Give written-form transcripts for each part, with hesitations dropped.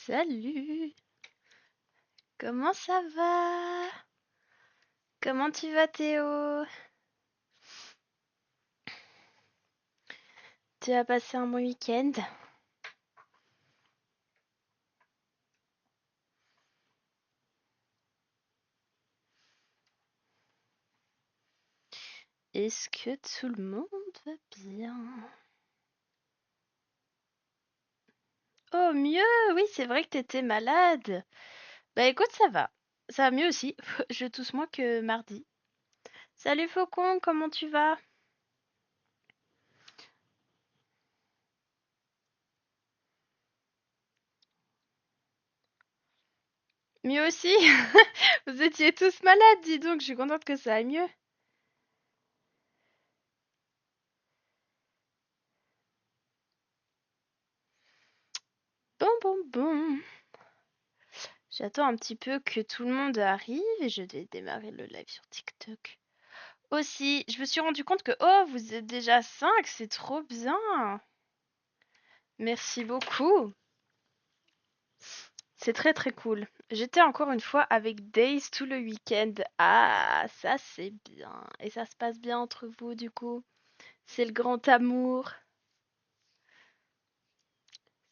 Salut, comment ça va? Comment tu vas Théo? Tu as passé un bon week-end? Est-ce que tout le monde va bien? Oh mieux, oui c'est vrai que t'étais malade. Bah écoute ça va, ça va mieux aussi, je tousse moins que mardi. Salut Faucon, comment tu vas? Mieux aussi? Vous étiez tous malades, dis donc, je suis contente que ça aille mieux. Bon bon bon. J'attends un petit peu que tout le monde arrive et je vais démarrer le live sur TikTok. Aussi, je me suis rendu compte que oh, vous êtes déjà 5, c'est trop bien. Merci beaucoup. C'est très très cool. J'étais encore une fois avec Days tout le week-end. Ah, ça c'est bien. Et ça se passe bien entre vous du coup. C'est le grand amour.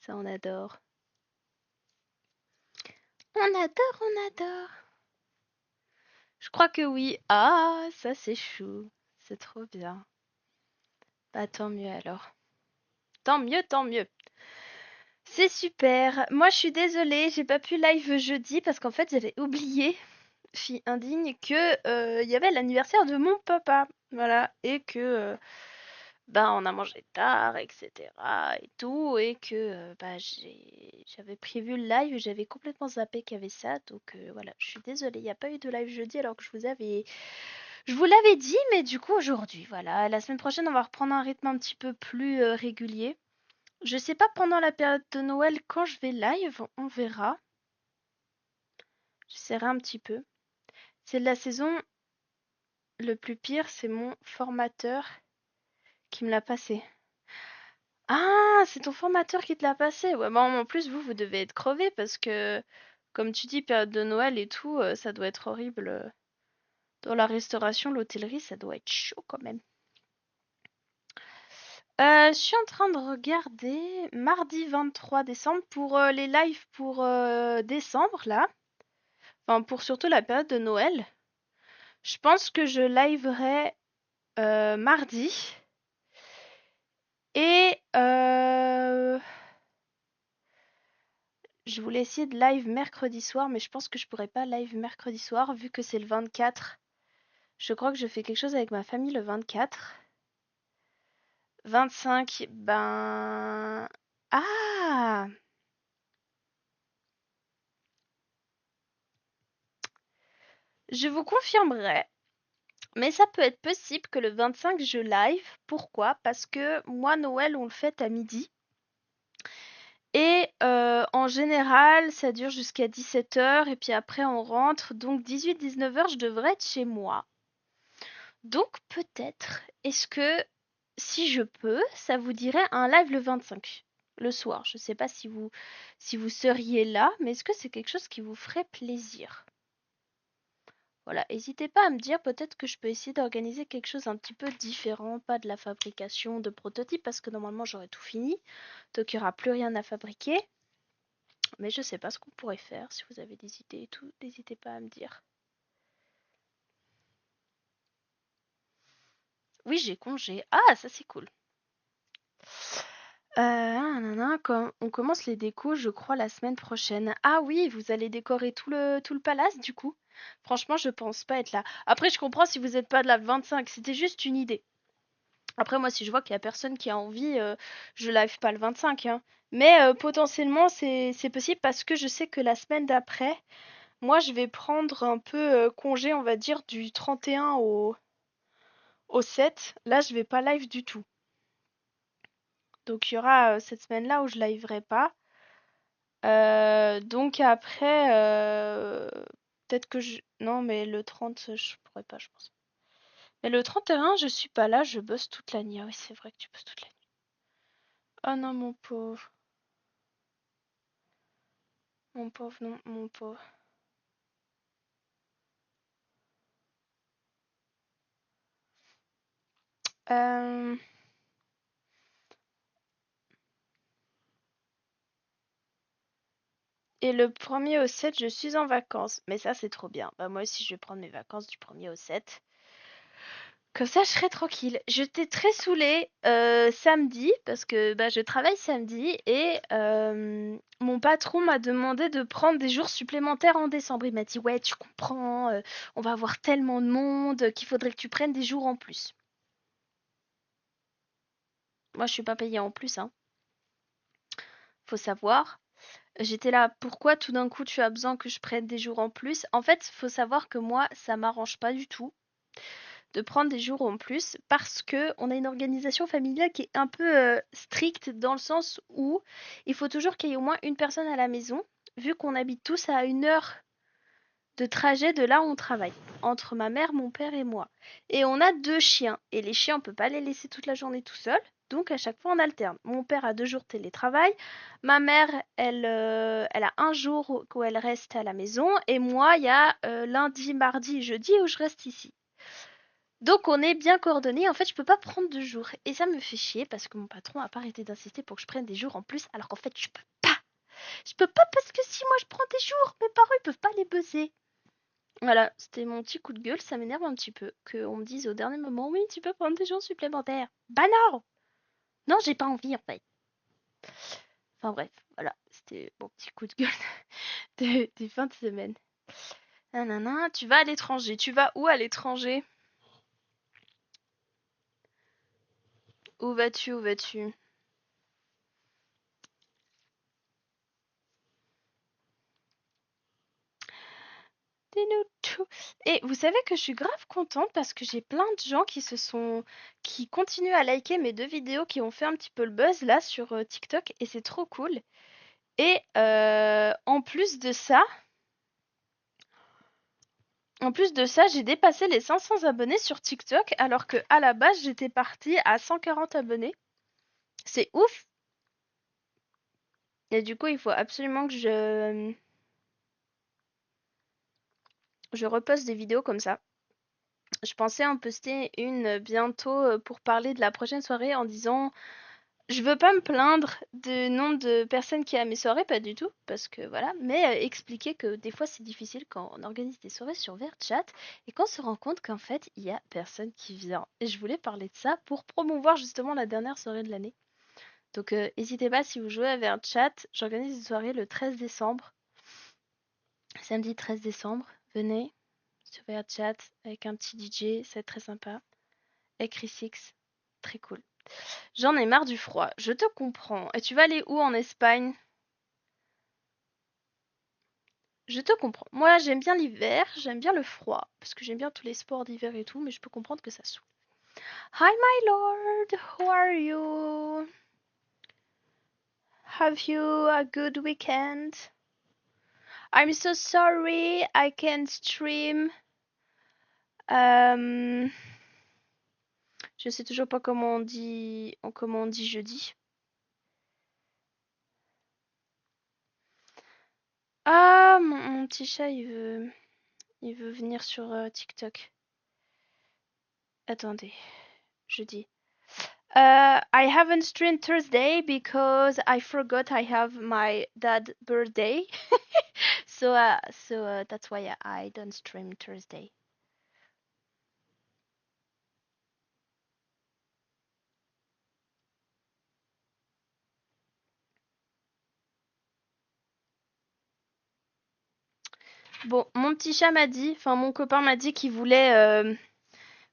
Ça on adore. On adore, on adore. Je crois que oui. Ah, ça c'est chou. C'est trop bien. Bah tant mieux alors. Tant mieux, tant mieux. C'est super. Moi je suis désolée, j'ai pas pu live jeudi parce qu'en fait j'avais oublié fille indigne que il y avait l'anniversaire de mon papa, voilà, et que bah on a mangé tard, etc. et tout, et que bah j'avais prévu le live, j'avais complètement zappé qu'il y avait ça, donc voilà, je suis désolée, il n'y a pas eu de live jeudi alors que je vous l'avais dit, mais du coup aujourd'hui, voilà, la semaine prochaine on va reprendre un rythme un petit peu plus régulier. Je sais pas pendant la période de Noël quand je vais live, on verra. J'essaierai un petit peu. C'est de la saison. Le plus pire, c'est mon formateur qui me l'a passé. Ah, c'est ton formateur qui te l'a passé. Ouais, bah en plus, vous devez être crevés parce que, comme tu dis, période de Noël et tout, ça doit être horrible. Dans la restauration, l'hôtellerie, ça doit être chaud quand même. Je suis en train de regarder mardi 23 décembre pour les lives pour décembre, là. Enfin, pour surtout la période de Noël. Je pense que je liverai mardi. Et je voulais essayer de live mercredi soir, mais je pense que je pourrais pas live mercredi soir vu que c'est le 24. Je crois que je fais quelque chose avec ma famille le 24. 25, ben... Ah! Je vous confirmerai. Mais ça peut être possible que le 25 je live. Pourquoi? Parce que moi, Noël, on le fête à midi. Et en général, ça dure jusqu'à 17 heures et puis après on rentre. Donc 18-19 heures, je devrais être chez moi. Donc peut-être, est-ce que si je peux, ça vous dirait un live le 25, le soir. Je sais pas si vous seriez là, mais est-ce que c'est quelque chose qui vous ferait plaisir? Voilà, n'hésitez pas à me dire, peut-être que je peux essayer d'organiser quelque chose un petit peu différent, pas de la fabrication de prototypes, parce que normalement j'aurai tout fini, donc il n'y aura plus rien à fabriquer. Mais je sais pas ce qu'on pourrait faire, si vous avez des idées et tout, n'hésitez pas à me dire. Oui, j'ai congé. Ah, ça c'est cool. Nanana, quand on commence les décos, je crois, la semaine prochaine. Ah oui, vous allez décorer tout le palace, du coup? Franchement, je pense pas être là. Après, je comprends si vous êtes pas de la 25, c'était juste une idée. Après, moi, si je vois qu'il y a personne qui a envie, je live pas le 25, hein. Mais potentiellement, c'est possible parce que je sais que la semaine d'après, moi, je vais prendre un peu congé, on va dire, du 31 au 7. Là, je vais pas live du tout. Donc, il y aura cette semaine-là où je liverai pas. Donc après, peut-être que je... Non, mais le 30, je pourrais pas, je pense. Mais le 31, je suis pas là, je bosse toute la nuit. Ah oui, c'est vrai que tu bosses toute la nuit. Oh non, mon pauvre. Mon pauvre, non, mon pauvre. Euh, Et le 1er au 7, je suis en vacances. Mais ça, c'est trop bien. Bah, moi aussi, je vais prendre mes vacances du 1er au 7. Comme ça, je serai tranquille. J'étais très saoulée samedi parce que bah, je travaille samedi et mon patron m'a demandé de prendre des jours supplémentaires en décembre. Il m'a dit, ouais, tu comprends, on va avoir tellement de monde qu'il faudrait que tu prennes des jours en plus. Moi, je suis pas payée en plus, hein. Faut savoir. J'étais là, pourquoi tout d'un coup tu as besoin que je prenne des jours en plus? En fait, faut savoir que moi, ça m'arrange pas du tout de prendre des jours en plus parce que on a une organisation familiale qui est un peu stricte dans le sens où il faut toujours qu'il y ait au moins une personne à la maison, vu qu'on habite tous à 1 heure de trajet de là où on travaille, entre ma mère, mon père et moi. Et on a 2 chiens, et les chiens, on peut pas les laisser toute la journée tout seuls, donc à chaque fois on alterne. Mon père a 2 jours télétravail, ma mère, elle a un jour où elle reste à la maison, et moi, il y a lundi, mardi, jeudi où je reste ici. Donc on est bien coordonnés. En fait, je peux pas prendre 2 jours. Et ça me fait chier parce que mon patron a pas arrêté d'insister pour que je prenne des jours en plus, alors qu'en fait, je peux pas. Je peux pas parce que si moi je prends des jours, mes parents ils peuvent pas les buzzer. Voilà, c'était mon petit coup de gueule. Ça m'énerve un petit peu qu'on me dise au dernier moment, oui, tu peux prendre des jours supplémentaires. Bah non! Non, j'ai pas envie en fait. Enfin bref, voilà, c'était mon petit coup de gueule des fins de semaine. Nanana, tu vas à l'étranger. Tu vas où à l'étranger? Où vas-tu? Où vas-tu? Dis-nous tout. Et vous savez que je suis grave contente parce que j'ai plein de gens qui continuent à liker mes 2 vidéos qui ont fait un petit peu le buzz là sur TikTok et c'est trop cool. Et en plus de ça, j'ai dépassé les 500 abonnés sur TikTok alors que à la base j'étais partie à 140 abonnés. C'est ouf. Et du coup, il faut absolument que je reposte des vidéos comme ça. Je pensais en poster une bientôt pour parler de la prochaine soirée en disant je veux pas me plaindre du nombre de personnes qui y a à mes soirées, pas du tout, parce que voilà, mais expliquer que des fois c'est difficile quand on organise des soirées sur VRChat et qu'on se rend compte qu'en fait il y a personne qui vient. Et je voulais parler de ça pour promouvoir justement la dernière soirée de l'année. Donc n'hésitez pas si vous jouez à VRChat, j'organise une soirée le 13 décembre, samedi 13 décembre, venez sur VRChat avec un petit DJ, c'est très sympa, avec Chris X, très cool. J'en ai marre du froid, je te comprends. Et tu vas aller où en Espagne? Je te comprends. Moi, j'aime bien l'hiver, j'aime bien le froid, parce que j'aime bien tous les sports d'hiver et tout, mais je peux comprendre que ça saoule. Hi, my lord, how are you? Have you a good weekend? I'm so sorry, I can't stream. Euh, je sais toujours pas comment on dit jeudi. Ah, mon petit chat, il veut venir sur TikTok. Attendez, jeudi. I haven't streamed Thursday because I forgot I have my dad birthday. So that's why I don't stream Thursday. Bon, mon petit chat m'a dit, enfin mon copain m'a dit qu'il voulait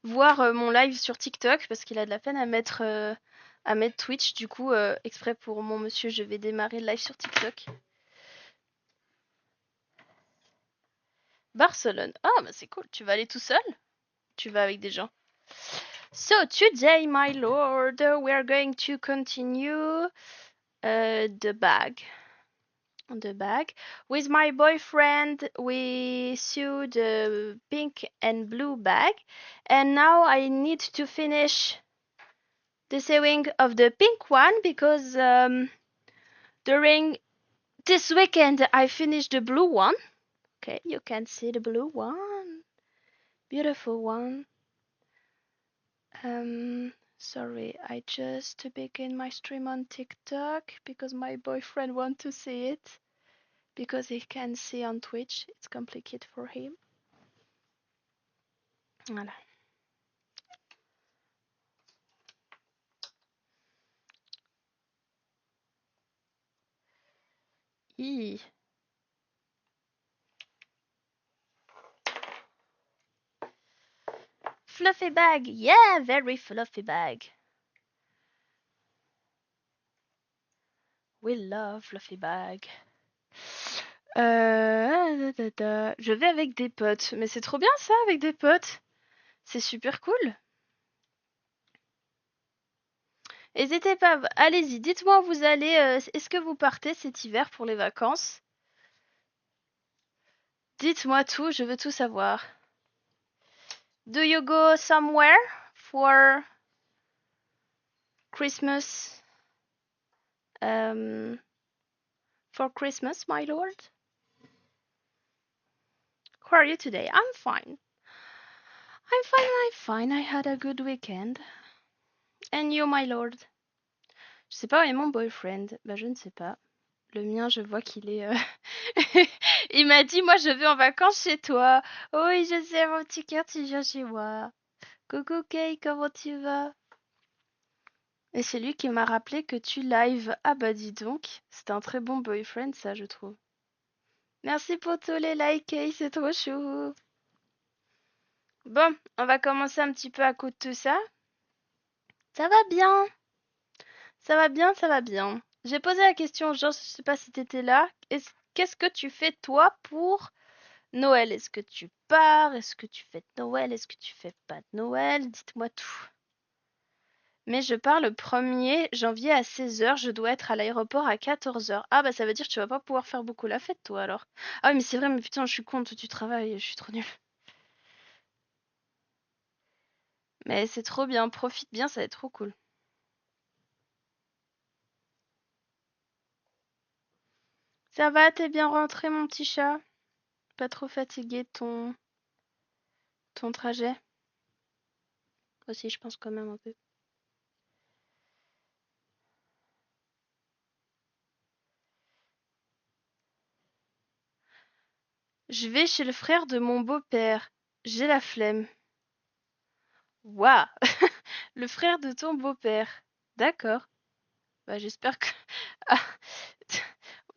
voir mon live sur TikTok parce qu'il a de la peine à mettre Twitch. Du coup, exprès pour mon monsieur, je vais démarrer le live sur TikTok. Barcelone. Ah, bah c'est cool. Tu vas aller tout seul? Tu vas avec des gens? So today, my lord, we are going to continue the bag. The bag. With my boyfriend, we sewed the pink and blue bag, and now I need to finish the sewing of the pink one because during This weekend I finished the blue one. Okay, you can see the blue one. Beautiful one. Sorry, I just begin my stream on TikTok because my boyfriend wants to see it. Because he can see on Twitch, it's complicated for him. Voilà. Eee. Fluffy bag, yeah, very fluffy bag. We love fluffy bag. Je vais avec des potes, mais c'est trop bien ça avec des potes. C'est super cool. N'hésitez pas, allez-y, dites-moi où vous allez. Est-ce que vous partez cet hiver pour les vacances? Dites-moi tout, je veux tout savoir. Do you go somewhere for Christmas? For Christmas, my lord? How are you today? I'm fine. I'm fine. I had a good weekend. And you, my lord? Je sais pas où est mon boyfriend. Bah, je ne sais pas. Le mien, je vois qu'il est... Il m'a dit, moi, je vais en vacances chez toi. Oui, je sais, mon petit cœur, tu viens chez moi. Coucou, Kay, comment tu vas? Et c'est lui qui m'a rappelé que tu live. Ah bah dis donc, c'était un très bon boyfriend, ça, je trouve. Merci pour tous les likes, Kay, c'est trop chou. Bon, on va commencer un petit peu à coup de tout ça. Ça va bien. Ça va bien, ça va bien. J'ai posé la question, genre, je sais pas si t'étais là. Qu'est-ce que tu fais toi pour Noël? Est-ce que tu pars? Est-ce que tu fais de Noël? Est-ce que tu fais pas de Noël? Dites-moi tout. Mais je pars le 1er janvier à 16h. Je dois être à l'aéroport à 14h. Ah bah ça veut dire que tu vas pas pouvoir faire beaucoup la fête toi alors. Ah oui mais c'est vrai, mais putain je suis con, toi tu travailles, je suis trop nulle. Mais c'est trop bien, profite bien, ça va être trop cool. Ça va, t'es bien rentré mon petit chat? Pas trop fatigué de ton trajet? Aussi je pense quand même un peu. Je vais chez le frère de mon beau-père. J'ai la flemme. Waouh! Le frère de ton beau-père. D'accord. Bah j'espère que... Ah,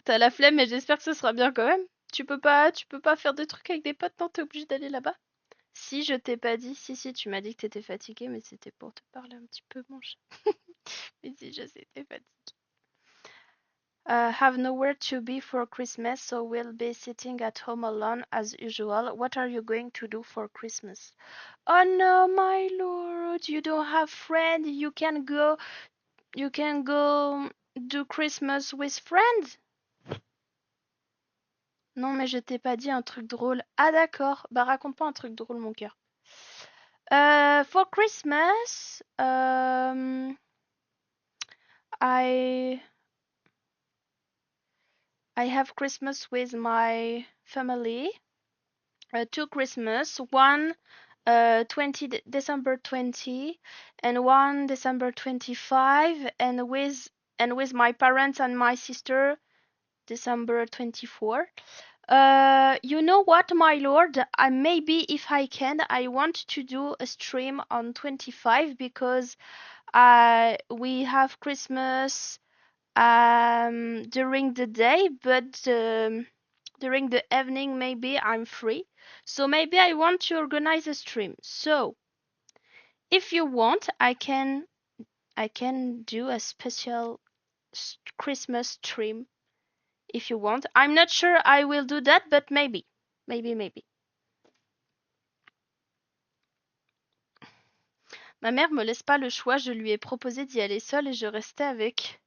t'as la flemme, mais j'espère que ce sera bien quand même. Tu peux pas faire de trucs avec des potes, non, t'es obligé d'aller là-bas. Si, je t'ai pas dit. Si, tu m'as dit que t'étais fatigué, mais c'était pour te parler un petit peu, mon chat. Mais si, je sais, t'es fatigué. Have nowhere to be for Christmas, so we'll be sitting at home alone as usual. What are you going to do for Christmas? Oh no, my lord, you don't have friends. You can go do Christmas with friends. Non, mais je t'ai pas dit un truc drôle. Ah d'accord. Bah raconte-moi un truc drôle, mon cœur. For Christmas, I have Christmas with my family. Two Christmas, one 20 December 20 and one December 25, and with my parents and my sister December 24. You know what, my lord? Maybe if I can, I want to do a stream on 25 because we have Christmas during the day, but during the evening maybe I'm free. So maybe I want to organize a stream. So if you want, I can do a special Christmas stream if you want. I'm not sure I will do that, but maybe. Maybe. Ma mère me laisse pas le choix, je lui ai proposé d'y aller seule et je restais avec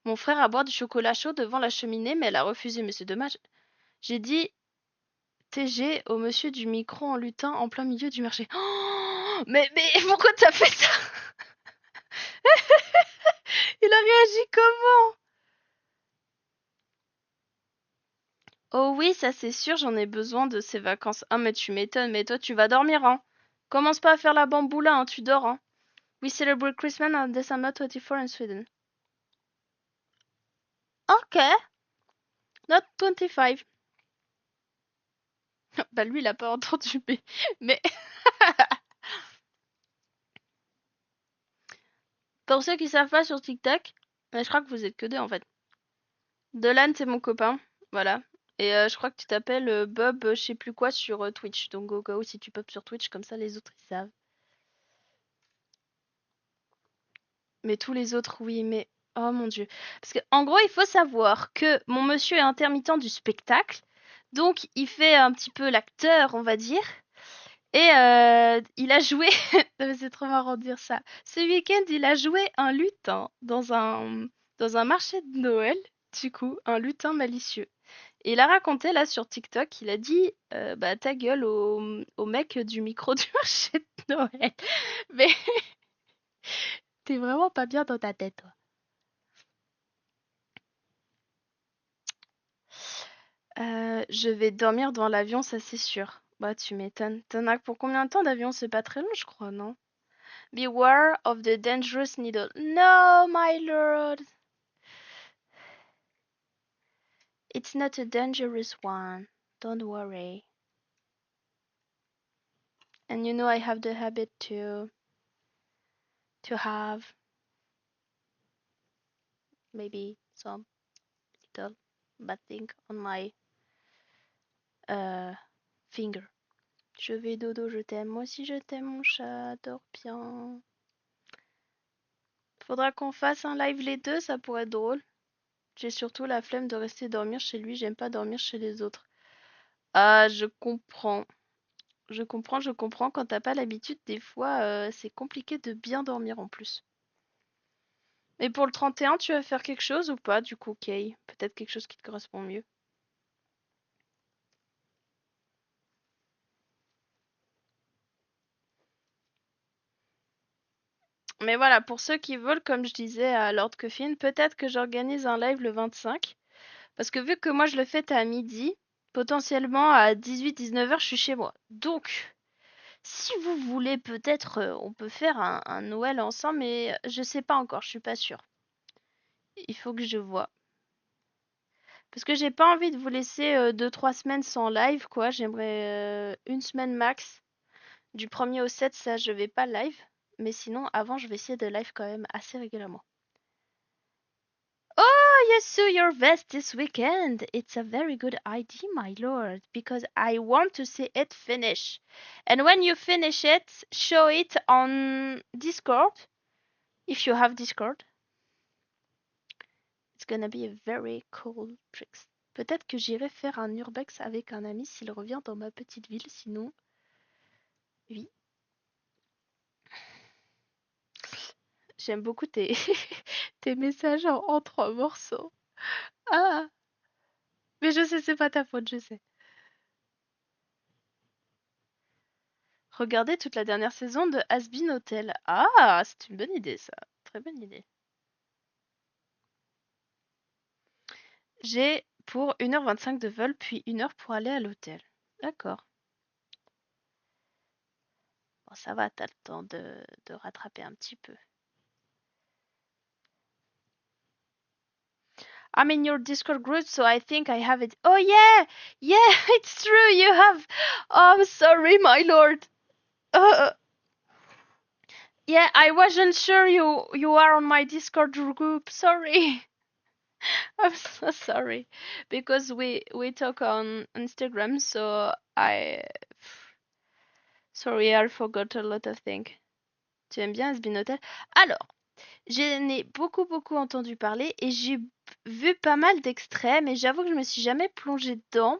mon frère à boire du chocolat chaud devant la cheminée, mais elle a refusé, mais c'est dommage. J'ai dit TG au monsieur du micro en lutin en plein milieu du marché. Oh, mais pourquoi t'as fait ça? Il a réagi comment? Oh oui, ça c'est sûr, j'en ai besoin de ces vacances. Ah mais tu m'étonnes, mais toi tu vas dormir, hein. Commence pas à faire la bamboula, hein, tu dors, hein. We celebrate Christmas on December 24 in Sweden. Ok, not 25. Bah lui il a pas entendu, mais pour ceux qui savent pas sur TikTok, je crois que vous êtes que deux en fait. Dolan c'est mon copain, voilà. Et je crois que tu t'appelles Bob, je sais plus quoi sur Twitch. Donc au cas où si tu pop sur Twitch, comme ça les autres ils savent. Mais tous les autres, oui, mais oh mon Dieu. Parce que en gros, il faut savoir que mon monsieur est intermittent du spectacle, donc il fait un petit peu l'acteur, on va dire. Et il a joué, non, mais c'est trop marrant de dire ça. Ce week-end, il a joué un lutin dans un marché de Noël, du coup, un lutin malicieux. Et il a raconté là sur TikTok, il a dit bah ta gueule au mec du micro du marché de Noël. Mais t'es vraiment pas bien dans ta tête, toi. Je vais dormir dans l'avion, ça c'est sûr. Bah, tu m'étonnes. T'en as pour combien de temps d'avion? C'est pas très long, je crois, non? Beware of the dangerous needle. No, my lord. It's not a dangerous one. Don't worry. And you know I have the habit to have maybe some little bad thing on my uh, finger. Je vais dodo, je t'aime. Moi aussi je t'aime, mon chat. Dors bien. Faudra qu'on fasse un live les deux, ça pourrait être drôle. J'ai surtout la flemme de rester dormir chez lui, j'aime pas dormir chez les autres. Ah, je comprends. Je comprends. Quand t'as pas l'habitude, des fois, c'est compliqué de bien dormir en plus. Mais pour le 31, tu vas faire quelque chose ou pas, du coup, Kay? Peut-être quelque chose qui te correspond mieux. Mais voilà, pour ceux qui veulent, comme je disais à Lord Coffin, peut-être que j'organise un live le 25. Parce que vu que moi je le fais à midi, potentiellement à 18-19 heures, je suis chez moi. Donc, si vous voulez, peut-être on peut faire un Noël ensemble, mais je sais pas encore, je suis pas sûre. Il faut que je vois. Parce que j'ai pas envie de vous laisser 2-3 semaines sans live, quoi. J'aimerais une semaine max. Du 1er au 7, ça je vais pas live. Mais sinon, avant, je vais essayer de live quand même assez régulièrement. Oh, you sew your vest this weekend. It's a very good idea, my lord, because I want to see it finish. And when you finish it, show it on Discord, if you have Discord. It's gonna be a very cool trick. Peut-être que j'irai faire un urbex avec un ami s'il revient dans ma petite ville, sinon, oui. J'aime beaucoup tes, tes messages en trois morceaux. Ah, mais je sais, c'est pas ta faute, je sais. Regardez toute la dernière saison de Has-Been Hotel. Ah, c'est une bonne idée, ça. Très bonne idée. J'ai pour 1h25 de vol, puis 1 heure pour aller à l'hôtel. D'accord. Bon, ça va, t'as le temps de rattraper un petit peu. I'm in your Discord group, so I think I have it. Oh yeah, yeah, it's true. You have. Oh, I'm sorry, my lord. Uh, yeah, I wasn't sure you are on my Discord group. Sorry. I'm so sorry because we talk on Instagram, so I sorry I forgot a lot of things. Tu aimes bien Has-Been Hotel? Alors, j'en ai beaucoup entendu parler et j'ai vu pas mal d'extraits, mais j'avoue que je me suis jamais plongée dedans.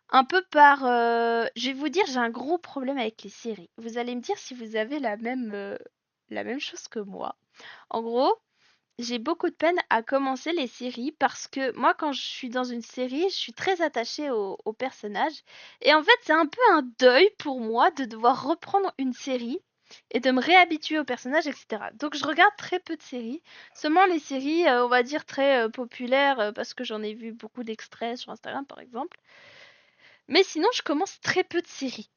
Un peu par, je vais vous dire, j'ai un gros problème avec les séries. Vous allez me dire si vous avez la même chose que moi. En gros, j'ai beaucoup de peine à commencer les séries parce que moi, quand je suis dans une série, je suis très attachée au personnage. Et en fait, c'est un peu un deuil pour moi de devoir reprendre une série. et de me réhabituer au personnage, etc. Donc je regarde très peu de séries, seulement les séries, on va dire très populaires, parce que j'en ai vu beaucoup d'extraits sur Instagram par exemple. Mais sinon, je commence très peu de séries.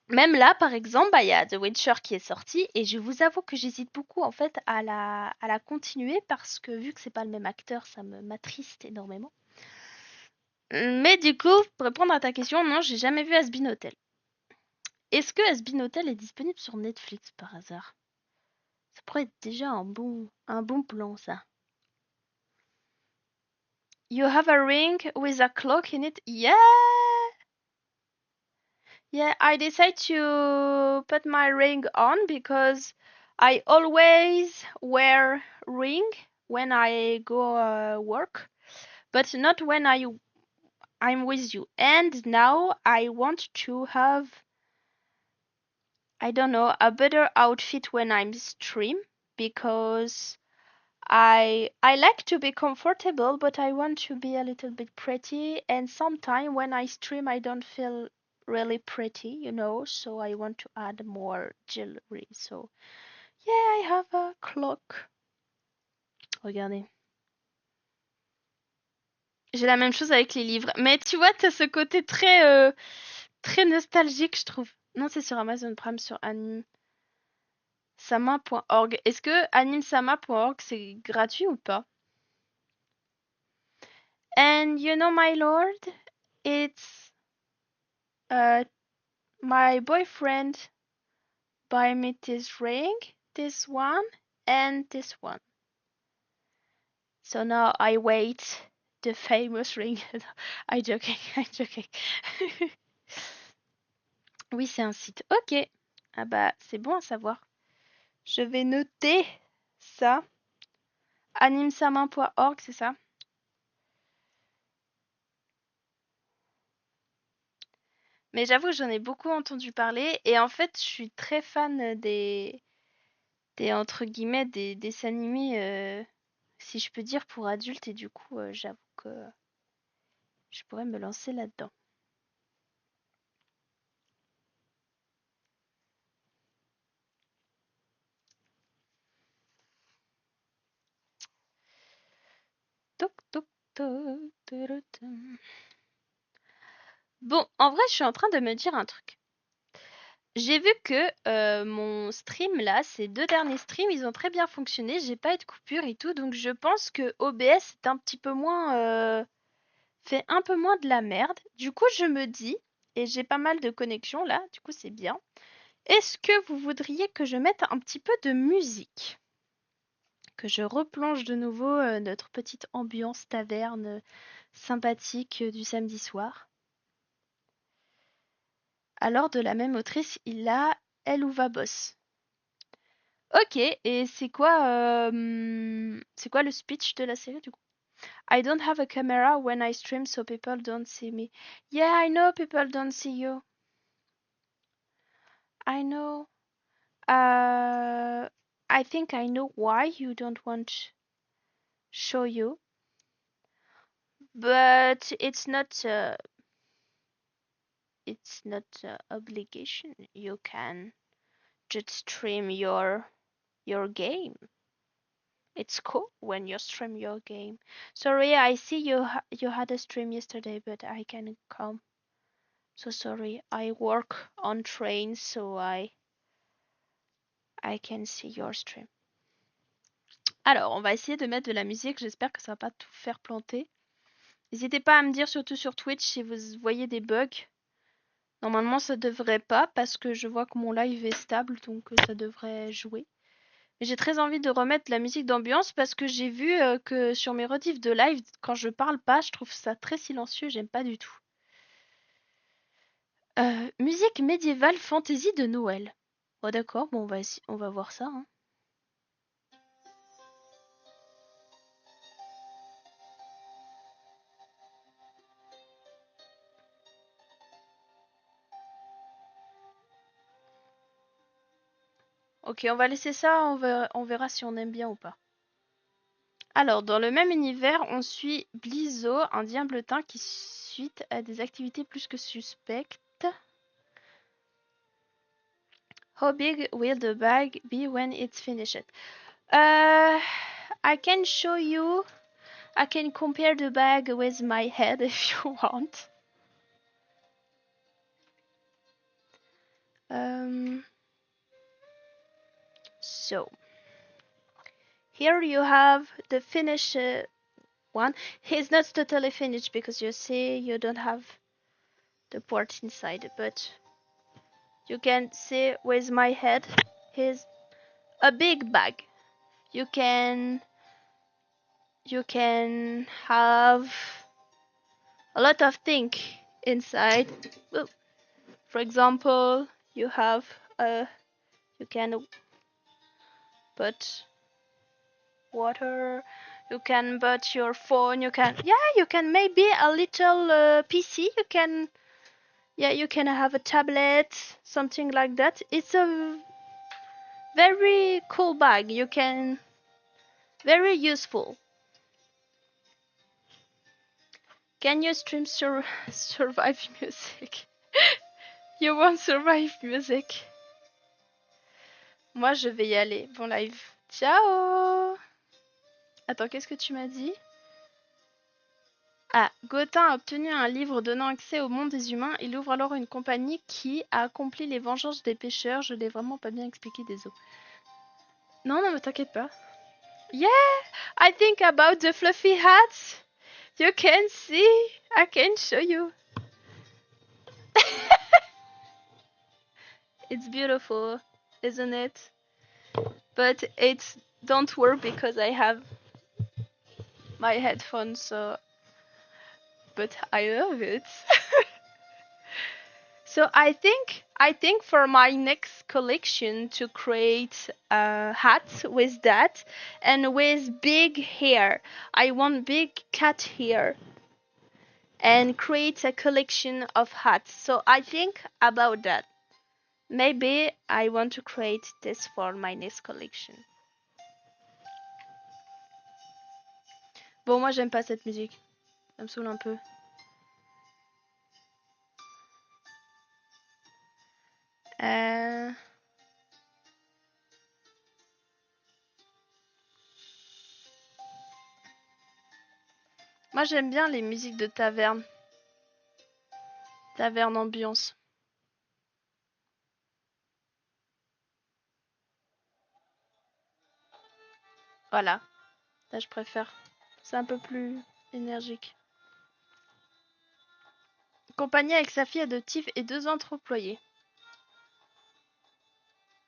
Même là, par exemple, bah, il y a The Witcher qui est sorti et je vous avoue que j'hésite beaucoup en fait à la continuer parce que vu que c'est pas le même acteur, ça me m'attriste énormément. Mais du coup, pour répondre à ta question, non, j'ai jamais vu Has Been Hotel. Est-ce que Has Been Hotel est disponible sur Netflix par hasard? Ça pourrait être déjà un bon plan, ça. You have a ring with a clock in it? Yeah! Yeah, I decided to put my ring on because I always wear ring when I go work, but not when I'm with you. And now I want to have, I don't know, a better outfit when I'm stream because I like to be comfortable, but I want to be a little bit pretty. And sometimes when I stream, I don't feel really pretty, so I want to add more jewelry. So, yeah, I have a clock. Regardez. J'ai la même chose avec les livres. Mais tu vois, t'as ce côté très nostalgique, je trouve. Non, c'est sur Amazon Prime, sur animesama.org. Est-ce que animesama.org, c'est gratuit ou pas? And my lord, it's uh my boyfriend buy me this ring, this one, and this one. So now I wait the famous ring. I'm joking, I'm joking. Oui, c'est un site. Ok. Ah bah, c'est bon à savoir. Je vais noter ça. Animesama.org, c'est ça? Mais j'avoue que j'en ai beaucoup entendu parler et en fait, je suis très fan des entre guillemets des dessins animés, si je peux dire, pour adultes et du coup, j'avoue que je pourrais me lancer là-dedans. Toc toc toc, turutum. Bon, en vrai, je suis en train de me dire un truc. J'ai vu que mon stream là, ces deux derniers streams, ils ont très bien fonctionné. J'ai pas eu de coupure et tout, donc je pense que OBS est un petit peu moins fait un peu moins de la merde. Du coup, je me dis, et j'ai pas mal de connexions là, du coup c'est bien. Est-ce que vous voudriez que je mette un petit peu de musique? Que je replonge de nouveau notre petite ambiance taverne sympathique du samedi soir. Alors de la même autrice, il a Elle ou va boss. Ok, et c'est quoi le speech de la série du coup? I don't have a camera when I stream so people don't see me. Yeah, I know people don't see you. I know. Uh, I think I know why you don't want show you, but it's not obligation. You can just stream your game. It's cool when you stream your game. Sorry, I see you had a stream yesterday, but I can't come. So sorry. I work on trains, so I can see your stream. Alors, on va essayer de mettre de la musique. J'espère que ça va pas tout faire planter. N'hésitez pas à me dire, surtout sur Twitch, si vous voyez des bugs. Normalement, ça devrait pas parce que je vois que mon live est stable, donc ça devrait jouer. Mais j'ai très envie de remettre de la musique d'ambiance parce que j'ai vu que sur mes rediffs de live, quand je parle pas, je trouve ça très silencieux, j'aime pas du tout. Musique médiévale fantasy de Noël. Oh d'accord, bon on va voir ça, hein. Ok, on va laisser ça, on verra si on aime bien ou pas. Alors, dans le même univers, on suit Blizzo, un diabletin qui, suite à des activités plus que suspectes, How big will the bag be when it's finished? I can show you. I can compare the bag with my head if you want. So here you have the finished one. It's not totally finished because you see you don't have the port inside, but you can see with my head here's a big bag. You can have a lot of things inside. For example, you have you can put water, you can put your phone, you can maybe a little PC, you can have a tablet, something like that. It's a very cool bag. You can very useful. Can you stream survive music? You won't survive music. Moi, je vais y aller. Bon live. Ciao. Attends, qu'est-ce que tu m'as dit? Ah, Gotin a obtenu un livre donnant accès au monde des humains. Il ouvre alors une compagnie qui a accompli les vengeances des pêcheurs. Je l'ai vraiment pas bien expliqué, désolé. Non, mais t'inquiète pas. Yeah, I think about the fluffy hats. You can see. I can show you. It's beautiful, isn't it? But it don't work because I have my headphones, so but I love it. So I think for my next collection to create a hat with that and with big hair. I want big cat hair and create a collection of hats. So I think about that. Maybe I want to create this for my next collection. Bon, moi j'aime pas cette musique. Ça me saoule un peu. Moi j'aime bien les musiques de taverne. Taverne ambiance. Voilà. Là je préfère. C'est un peu plus énergique. Compagnie avec sa fille adoptive et 2 autres employés.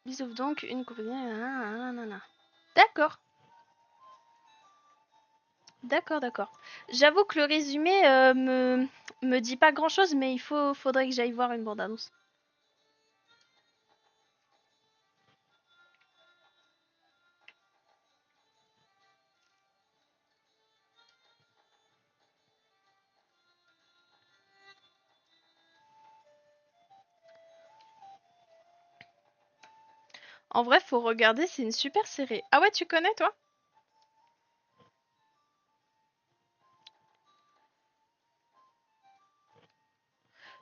Ils ouvrent donc une compagnie. D'accord. D'accord. J'avoue que le résumé me dit pas grand chose, mais faudrait que j'aille voir une bande-annonce. En vrai, faut regarder, c'est une super série. Ah ouais, tu connais toi?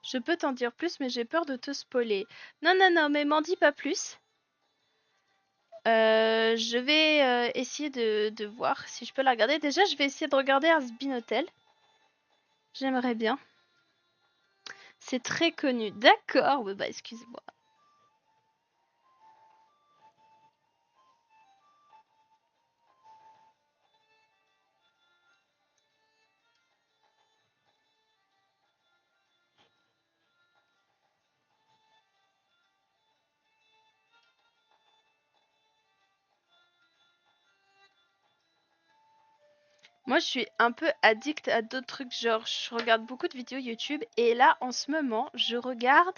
Je peux t'en dire plus, mais j'ai peur de te spoiler. Non, mais m'en dis pas plus. Je vais essayer de voir si je peux la regarder. Déjà, je vais essayer de regarder Hazbin Hotel. J'aimerais bien. C'est très connu. D'accord, bah excuse-moi. Moi, je suis un peu addict à d'autres trucs, genre je regarde beaucoup de vidéos YouTube et là, en ce moment, je regarde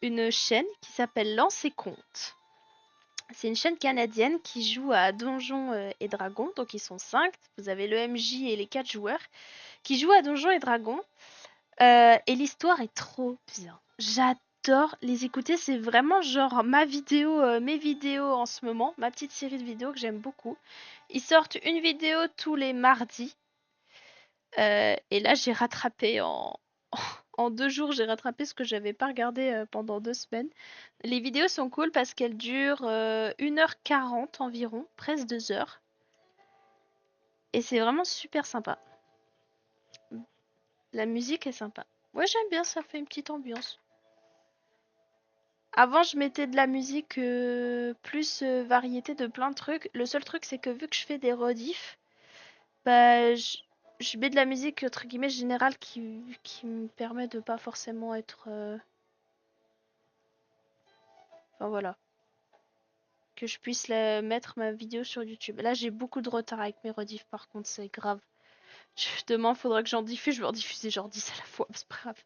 une chaîne qui s'appelle Lance et Compte. C'est une chaîne canadienne qui joue à Donjons et Dragons, donc ils sont 5. Vous avez le MJ et les 4 joueurs qui jouent à Donjons et Dragons. Et l'histoire est trop bien. J'adore les écouter, c'est vraiment genre mes vidéos en ce moment, ma petite série de vidéos que j'aime beaucoup. Ils sortent une vidéo tous les mardis. Et là, j'ai rattrapé en en 2 jours, j'ai rattrapé ce que j'avais pas regardé pendant 2 semaines. Les vidéos sont cool parce qu'elles durent 1h40 environ, presque 2 heures. Et c'est vraiment super sympa. La musique est sympa. Ouais, j'aime bien, ça fait une petite ambiance. Avant, je mettais de la musique plus variété de plein de trucs. Le seul truc, c'est que vu que je fais des rediffs, bah, je mets de la musique entre guillemets générale qui me permet de pas forcément être. Enfin voilà. Que je puisse mettre ma vidéo sur YouTube. Là, j'ai beaucoup de retard avec mes rediffs, par contre, c'est grave. Demain, faudra que j'en diffuse. Je vais en diffuser genre 10 à la fois, c'est pas grave.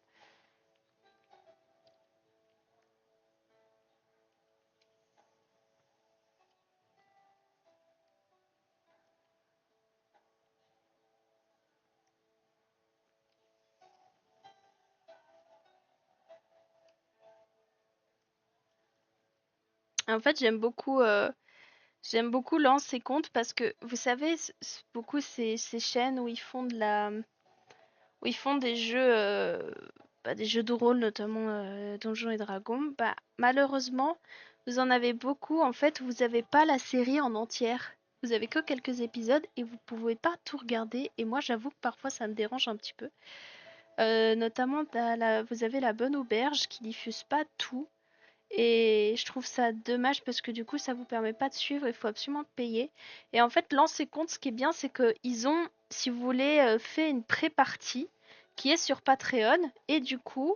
En fait, j'aime beaucoup lancer compte parce que vous savez, beaucoup ces chaînes où ils font où ils font des jeux de rôle, notamment Donjons et Dragons, bah, malheureusement, vous en avez beaucoup. En fait, vous n'avez pas la série en entière. Vous avez que quelques épisodes et vous pouvez pas tout regarder. Et moi, j'avoue que parfois, ça me dérange un petit peu. Notamment, vous avez la Bonne Auberge qui diffuse pas tout. Et je trouve ça dommage parce que du coup, ça vous permet pas de suivre, il faut absolument payer. Et en fait, Lancer Compte, ce qui est bien, c'est qu'ils ont, si vous voulez, fait une pré-partie qui est sur Patreon. Et du coup,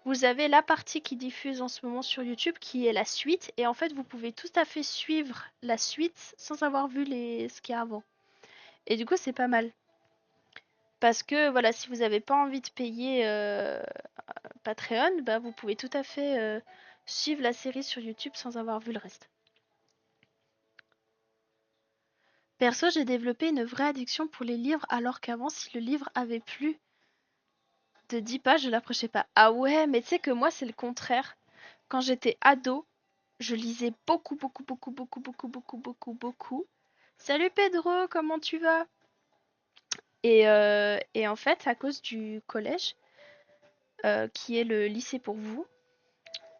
vous avez la partie qui diffuse en ce moment sur YouTube qui est la suite. Et en fait, vous pouvez tout à fait suivre la suite sans avoir vu ce qu'il y a avant. Et du coup, c'est pas mal. Parce que voilà, si vous n'avez pas envie de payer Patreon, bah, vous pouvez tout à fait suivre la série sur YouTube sans avoir vu le reste. Perso, j'ai développé une vraie addiction pour les livres alors qu'avant, si le livre avait plus de 10 pages, je l'approchais pas. Ah ouais, mais tu sais que moi, c'est le contraire. Quand j'étais ado, je lisais beaucoup, beaucoup, beaucoup, beaucoup, beaucoup, beaucoup, beaucoup, beaucoup. Salut Pedro, comment tu vas? Et en fait, à cause du collège, qui est le lycée pour vous,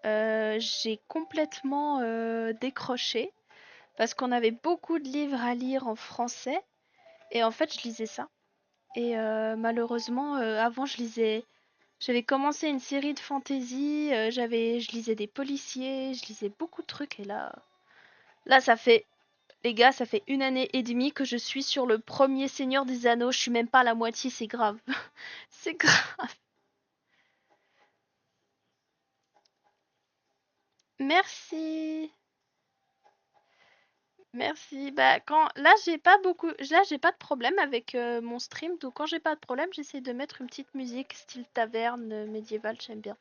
j'ai complètement décroché parce qu'on avait beaucoup de livres à lire en français et en fait je lisais ça. Et malheureusement, avant j'avais commencé une série de fantasy, je lisais des policiers, je lisais beaucoup de trucs et là les gars, ça fait 1 année et demie que je suis sur le premier Seigneur des Anneaux, je suis même pas à la moitié, c'est grave. C'est grave. Merci. Merci. Bah là j'ai pas de problème avec mon stream, donc quand j'ai pas de problème, j'essaie de mettre une petite musique style taverne médiévale, j'aime bien.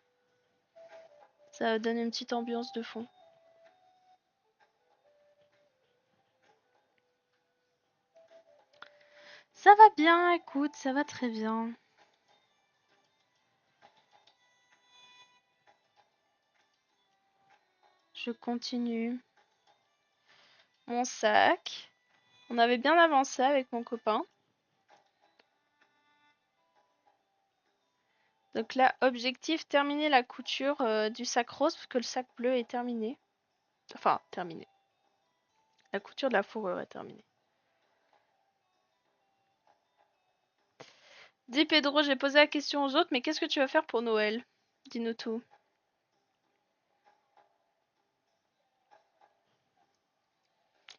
Ça donne une petite ambiance de fond. Ça va bien, écoute, ça va très bien. Je continue mon sac. On avait bien avancé avec mon copain. Donc là, objectif, terminer la couture du sac rose parce que le sac bleu est terminé. Enfin, terminé. La couture de la fourrure est terminée. Dis Pedro, j'ai posé la question aux autres, mais qu'est-ce que tu vas faire pour Noël? Dis-nous tout.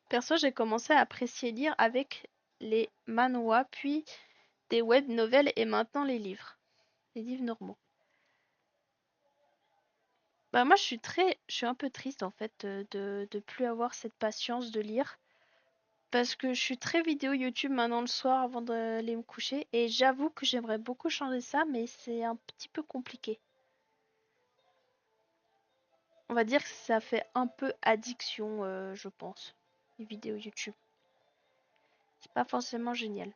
Perso, j'ai commencé à apprécier lire avec les manhwas, puis des web novels et maintenant les livres normaux. Bah moi je suis un peu triste en fait de plus avoir cette patience de lire parce que je suis très vidéo YouTube maintenant le soir avant d'aller me coucher et j'avoue que j'aimerais beaucoup changer ça mais c'est un petit peu compliqué. On va dire que ça fait un peu addiction je pense, les vidéos YouTube. C'est pas forcément génial.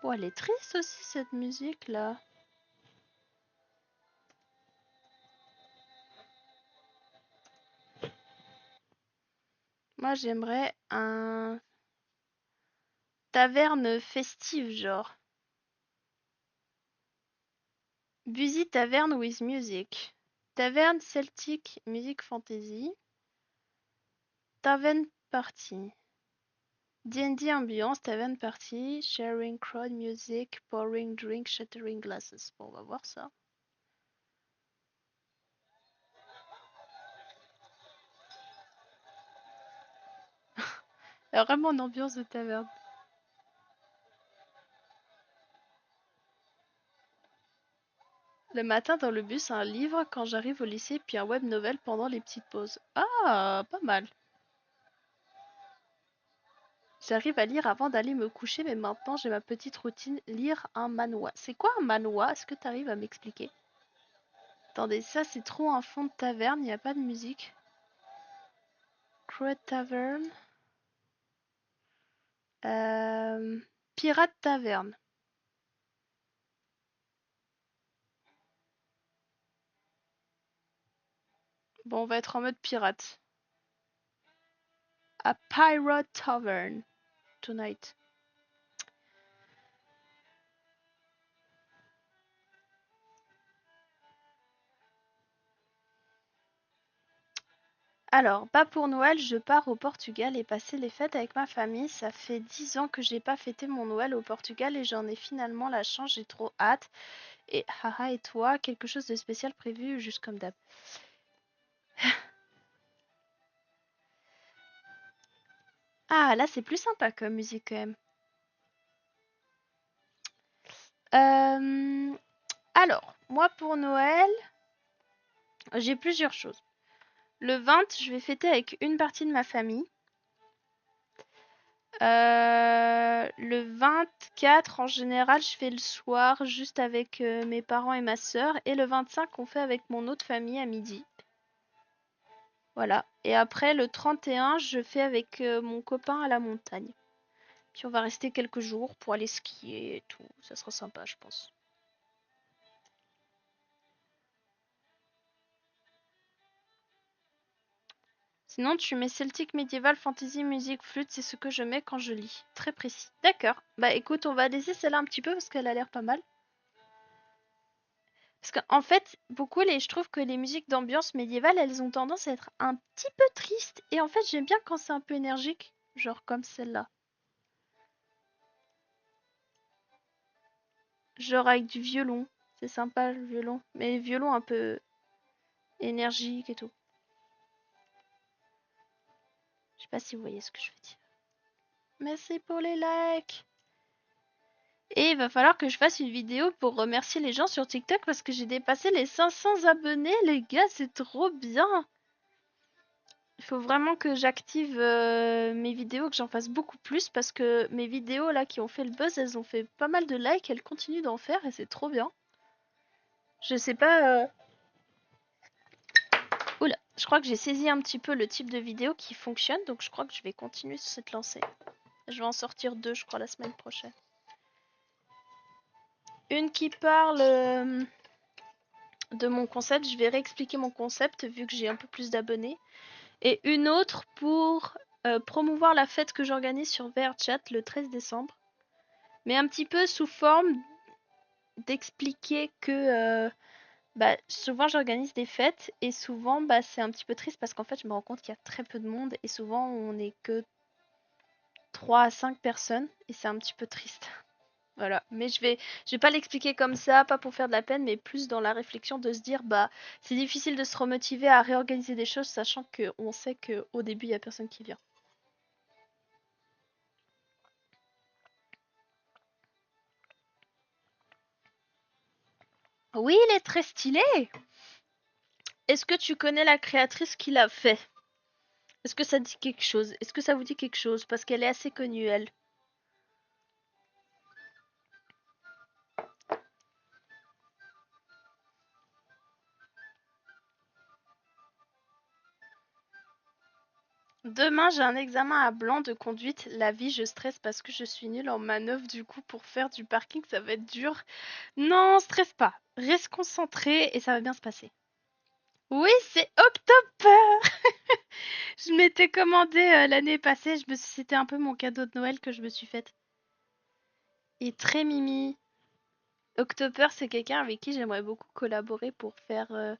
Oh, elle est triste aussi cette musique là. Moi j'aimerais un taverne festive genre. Busy Tavern with Music. Taverne Celtic Music Fantasy. Tavern Party. D&D ambiance, tavern party, sharing crowd music, pouring drink, shattering glasses. Bon, on va voir ça. Il y a vraiment une ambiance de taverne. Le matin dans le bus, un livre quand j'arrive au lycée, puis un web novel pendant les petites pauses. Ah, pas mal. J'arrive à lire avant d'aller me coucher, mais maintenant j'ai ma petite routine, lire un manhwa. C'est quoi un manhwa? Est-ce que tu arrives à m'expliquer? Attendez, ça c'est trop un fond de taverne, il n'y a pas de musique. Crowd Tavern. Euh... Pirate Taverne. Bon, on va être en mode pirate. A Pirate Tavern tonight. Alors, pas pour Noël, je pars au Portugal et passer les fêtes avec ma famille. Ça fait 10 ans que j'ai pas fêté mon Noël au Portugal et j'en ai finalement la chance, j'ai trop hâte. Et haha, et toi, quelque chose de spécial prévu, juste comme d'hab. Ah, là, c'est plus sympa comme musique quand même. Euh, alors, moi pour Noël, j'ai plusieurs choses. Le 20, je vais fêter avec une partie de ma famille. Le 24, en général, je fais le soir juste avec mes parents et ma sœur. Et le 25, on fait avec mon autre famille à midi. Voilà. Et après, le 31, je fais avec mon copain à la montagne. Puis on va rester quelques jours pour aller skier et tout. Ça sera sympa, je pense. Sinon, tu mets Celtic, médiéval, fantasy, musique, flûte, c'est ce que je mets quand je lis. Très précis. D'accord. Bah écoute, on va laisser celle-là un petit peu parce qu'elle a l'air pas mal. Parce qu'en fait, je trouve que les musiques d'ambiance médiévale, elles ont tendance à être un petit peu tristes. Et en fait, j'aime bien quand c'est un peu énergique, genre comme celle-là. Genre avec du violon. C'est sympa le violon. Mais violon un peu énergique et tout. Je sais pas si vous voyez ce que je veux dire. Merci pour les likes. Et il va falloir que je fasse une vidéo pour remercier les gens sur TikTok parce que j'ai dépassé les 500 abonnés, les gars, c'est trop bien. Il faut vraiment que j'active mes vidéos, que j'en fasse beaucoup plus parce que mes vidéos là qui ont fait le buzz, elles ont fait pas mal de likes, elles continuent d'en faire et c'est trop bien. Je sais pas. Oula, je crois que j'ai saisi un petit peu le type de vidéo qui fonctionne, donc je crois que je vais continuer sur cette lancée. Je vais en sortir deux, je crois, la semaine prochaine. Une qui parle de mon concept, je vais réexpliquer mon concept vu que j'ai un peu plus d'abonnés. Et une autre pour promouvoir la fête que j'organise sur VRChat le 13 décembre. Mais un petit peu sous forme d'expliquer que souvent j'organise des fêtes et souvent c'est un petit peu triste parce qu'en fait je me rends compte qu'il y a très peu de monde et souvent on n'est que 3 à 5 personnes et c'est un petit peu triste. Voilà, mais je vais pas l'expliquer comme ça, pas pour faire de la peine, mais plus dans la réflexion de se dire c'est difficile de se remotiver à réorganiser des choses sachant qu'on sait qu'au début il y a personne qui vient. Oui, il est très stylé. Est-ce que tu connais la créatrice qui l'a fait? Est-ce que ça dit quelque chose? Est-ce que ça vous dit quelque chose? Parce qu'elle est assez connue, elle. Demain, j'ai un examen à blanc de conduite. La vie, je stresse parce que je suis nulle en manœuvre. Du coup, pour faire du parking, ça va être dur. Non, stresse pas. Reste concentré et ça va bien se passer. Oui, c'est October! Je m'étais commandé l'année passée. C'était un peu mon cadeau de Noël que je me suis fait. Il est très mimi. October, c'est quelqu'un avec qui j'aimerais beaucoup collaborer pour faire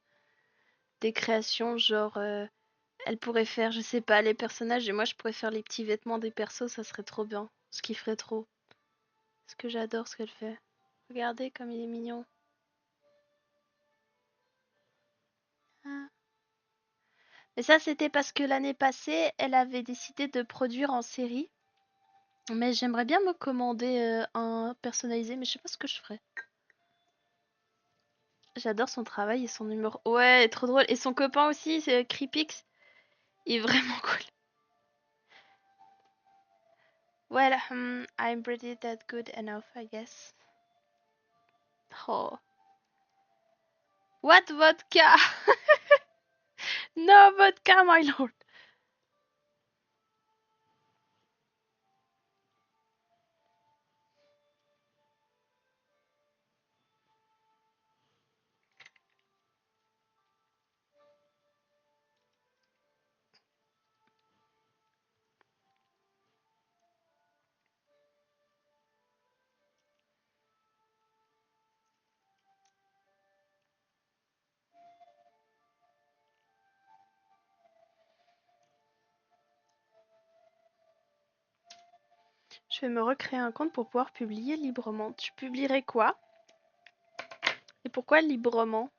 des créations. Genre, elle pourrait faire, je sais pas, les personnages et moi je pourrais faire les petits vêtements des persos. Ça serait trop bien. Ce qui ferait trop. Parce que j'adore ce qu'elle fait. Regardez comme il est mignon. Ah. Et ça, c'était parce que l'année passée, elle avait décidé de produire en série. Mais j'aimerais bien me commander un personnalisé, mais je sais pas ce que je ferais. J'adore son travail et son humour. Ouais, trop drôle. Et son copain aussi, c'est Creepix. Il est vraiment cool. Well, I'm pretty that good enough, I guess. Oh. What vodka? No vodka, my lord. Je vais me recréer un compte pour pouvoir publier librement. Tu publierais quoi? Et pourquoi librement?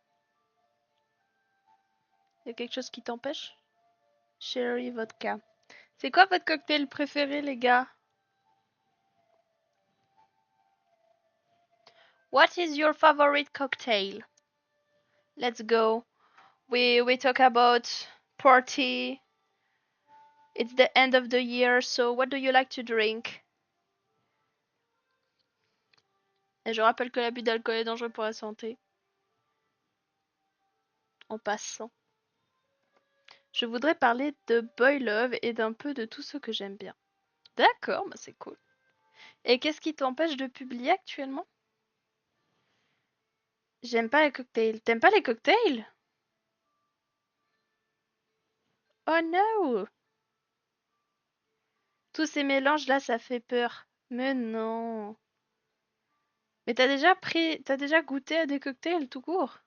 Y a quelque chose qui t'empêche? Cherry vodka. C'est quoi votre cocktail préféré, les gars? What is your favorite cocktail? Let's go. We talk about party. It's the end of the year, so what do you like to drink? Et je rappelle que l'abus d'alcool est dangereux pour la santé. En passant. Je voudrais parler de Boy Love et d'un peu de tout ce que j'aime bien. D'accord, bah c'est cool. Et qu'est-ce qui t'empêche de publier actuellement? J'aime pas les cocktails. T'aimes pas les cocktails? Oh no! Tous ces mélanges là, ça fait peur. Mais non. Mais t'as déjà goûté à des cocktails tout court?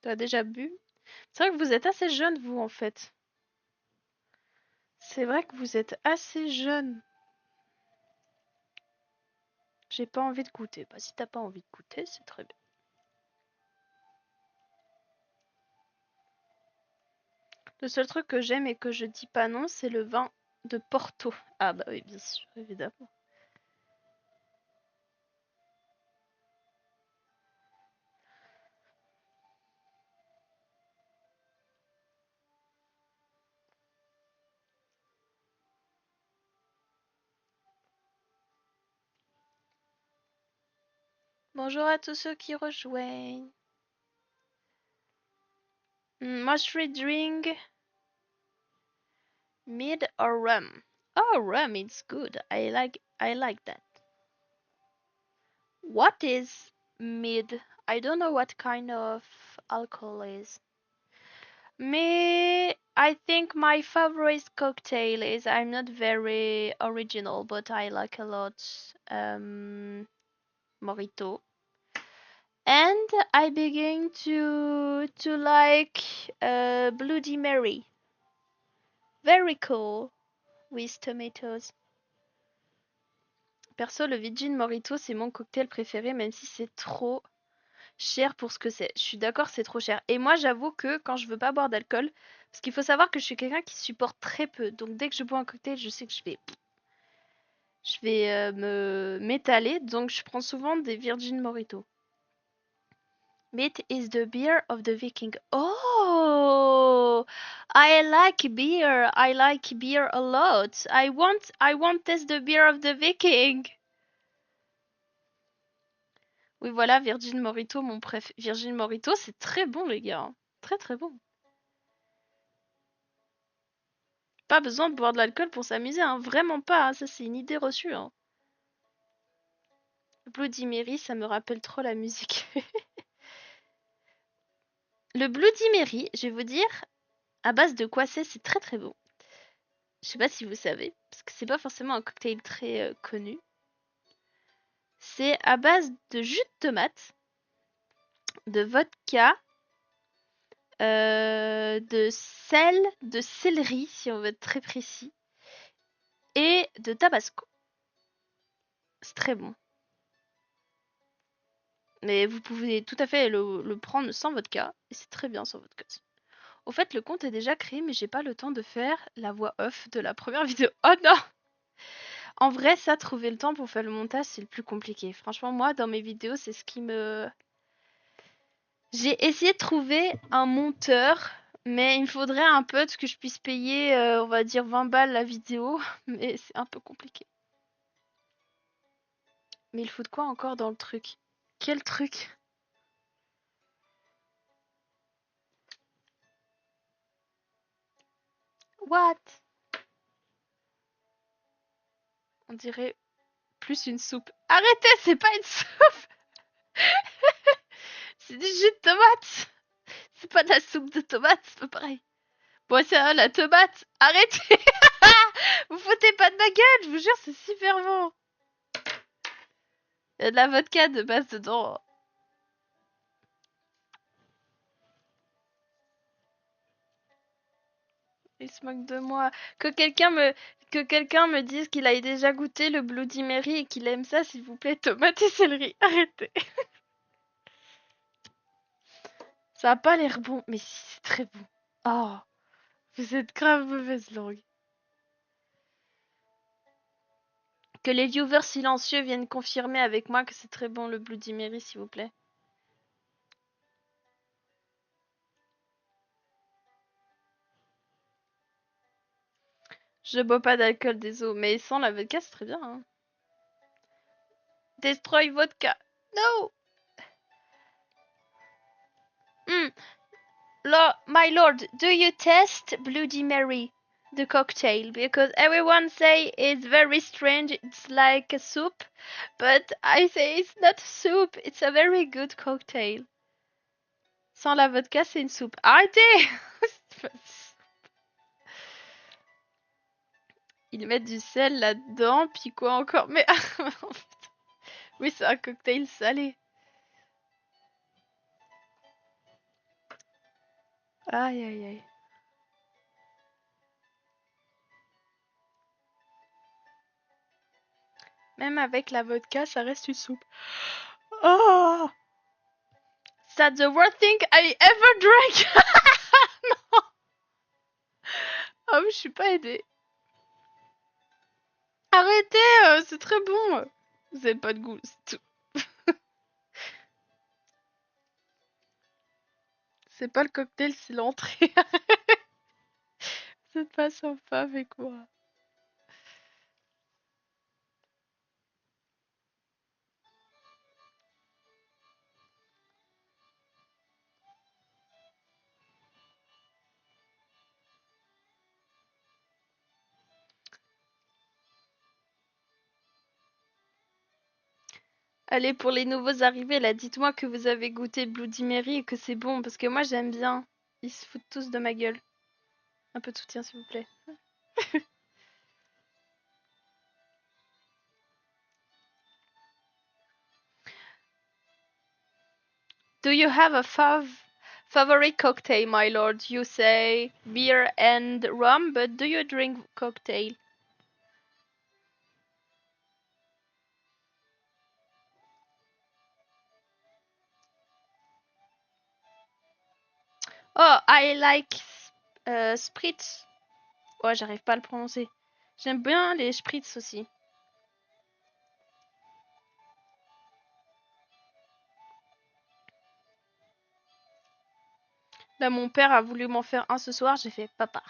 T'as déjà bu? C'est vrai que vous êtes assez jeune, vous, en fait. C'est vrai que vous êtes assez jeune. J'ai pas envie de goûter. Bah, si t'as pas envie de goûter, c'est très bien. Le seul truc que j'aime et que je dis pas non, c'est le vin de Porto. Ah bah oui, bien sûr, évidemment. Bonjour à tous ceux qui rejoignent. Must drink mid or rum? Oh, rum, it's good. I like that. What is mid? I don't know what kind of alcohol is. Me, I think my favorite cocktail is I'm not very original, but I like a lot Mojito. And I begin to like Bloody Mary. Very cool with tomatoes. Perso, le Virgin Mojito, c'est mon cocktail préféré, même si c'est trop cher pour ce que c'est. Je suis d'accord, c'est trop cher. Et moi, j'avoue que quand je veux pas boire d'alcool, parce qu'il faut savoir que je suis quelqu'un qui supporte très peu. Donc dès que je bois un cocktail, je sais que je vais me m'étaler. Donc je prends souvent des Virgin Mojito. Meat is the beer of the Viking. Oh, I like beer. I like beer a lot. I want test the beer of the Viking. Oui, voilà, Virgin Mojito, mon préf. Virgin Mojito, c'est très bon, les gars. Très très bon. Pas besoin de boire de l'alcool pour s'amuser, hein. Vraiment pas, hein. Ça, c'est une idée reçue, hein. Bloody Mary, ça me rappelle trop la musique. Le Bloody Mary, je vais vous dire, à base de quoi c'est très très bon. Je sais pas si vous savez, parce que c'est pas forcément un cocktail très connu. C'est à base de jus de tomate, de vodka, de sel, de céleri, si on veut être très précis, et de tabasco. C'est très bon. Mais vous pouvez tout à fait le prendre sans vodka, et c'est très bien sans vodka. Au fait, le compte est déjà créé, mais j'ai pas le temps de faire la voix off de la première vidéo. Oh non! En vrai, ça, trouver le temps pour faire le montage, c'est le plus compliqué. Franchement, moi, dans mes vidéos, c'est ce qui me... J'ai essayé de trouver un monteur, mais il me faudrait un pote que je puisse payer, on va dire 20 balles la vidéo, mais c'est un peu compliqué. Mais il faut de quoi encore dans le truc? Quel truc? What? On dirait plus une soupe. Arrêtez, c'est pas une soupe! C'est du jus de tomate! C'est pas de la soupe de tomate, c'est pas pareil. Bon, c'est la tomate! Arrêtez! Vous foutez pas de ma gueule, je vous jure, c'est super bon! Il y a de la vodka de base dedans. Il se moque de moi. Que quelqu'un me dise qu'il a déjà goûté le Bloody Mary et qu'il aime ça, s'il vous plaît, tomate et céleri. Arrêtez. Ça a pas l'air bon, mais si, c'est très bon. Oh, vous êtes grave mauvaise langue. Que les viewers silencieux viennent confirmer avec moi que c'est très bon le Bloody Mary, s'il vous plaît. Je bois pas d'alcool, désolé, mais sans la vodka, c'est très bien. Hein. Destroy vodka. No! Hmm. My lord, do you test Bloody Mary, the cocktail? Because everyone say it's very strange, it's like a soup, but I say it's not soup, it's a very good cocktail. Sans la vodka, c'est une soupe. Arrêtez! Ils mettent du sel là-dedans, puis quoi encore? Mais oui, c'est un cocktail salé. Aïe aïe aïe. Même avec la vodka, ça reste une soupe. Oh! That's the worst thing I ever drank! Non! Ah oui, je suis pas aidée. Arrêtez, c'est très bon. Vous avez pas de goût, c'est tout. C'est pas le cocktail, c'est l'entrée. Vous êtes pas sympa avec moi. Allez, pour les nouveaux arrivés, là, dites-moi que vous avez goûté Bloody Mary et que c'est bon, parce que moi j'aime bien. Ils se foutent tous de ma gueule. Un peu de soutien, s'il vous plaît. Do you have a favorite cocktail, my lord? You say beer and rum, but do you drink cocktail? Oh, I like spritz. Ouais, j'arrive pas à le prononcer. J'aime bien les spritz aussi. Là, mon père a voulu m'en faire un ce soir. J'ai fait, papa,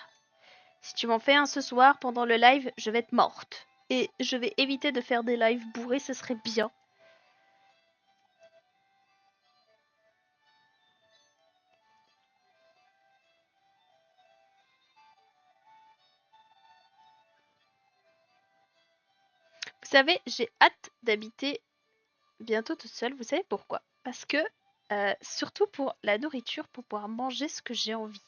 si tu m'en fais un ce soir pendant le live, je vais être morte. Et je vais éviter de faire des lives bourrés, ce serait bien. savez, j'ai hâte d'habiter bientôt toute seule. Vous savez pourquoi? Parce que, surtout pour la nourriture, pour pouvoir manger ce que j'ai envie.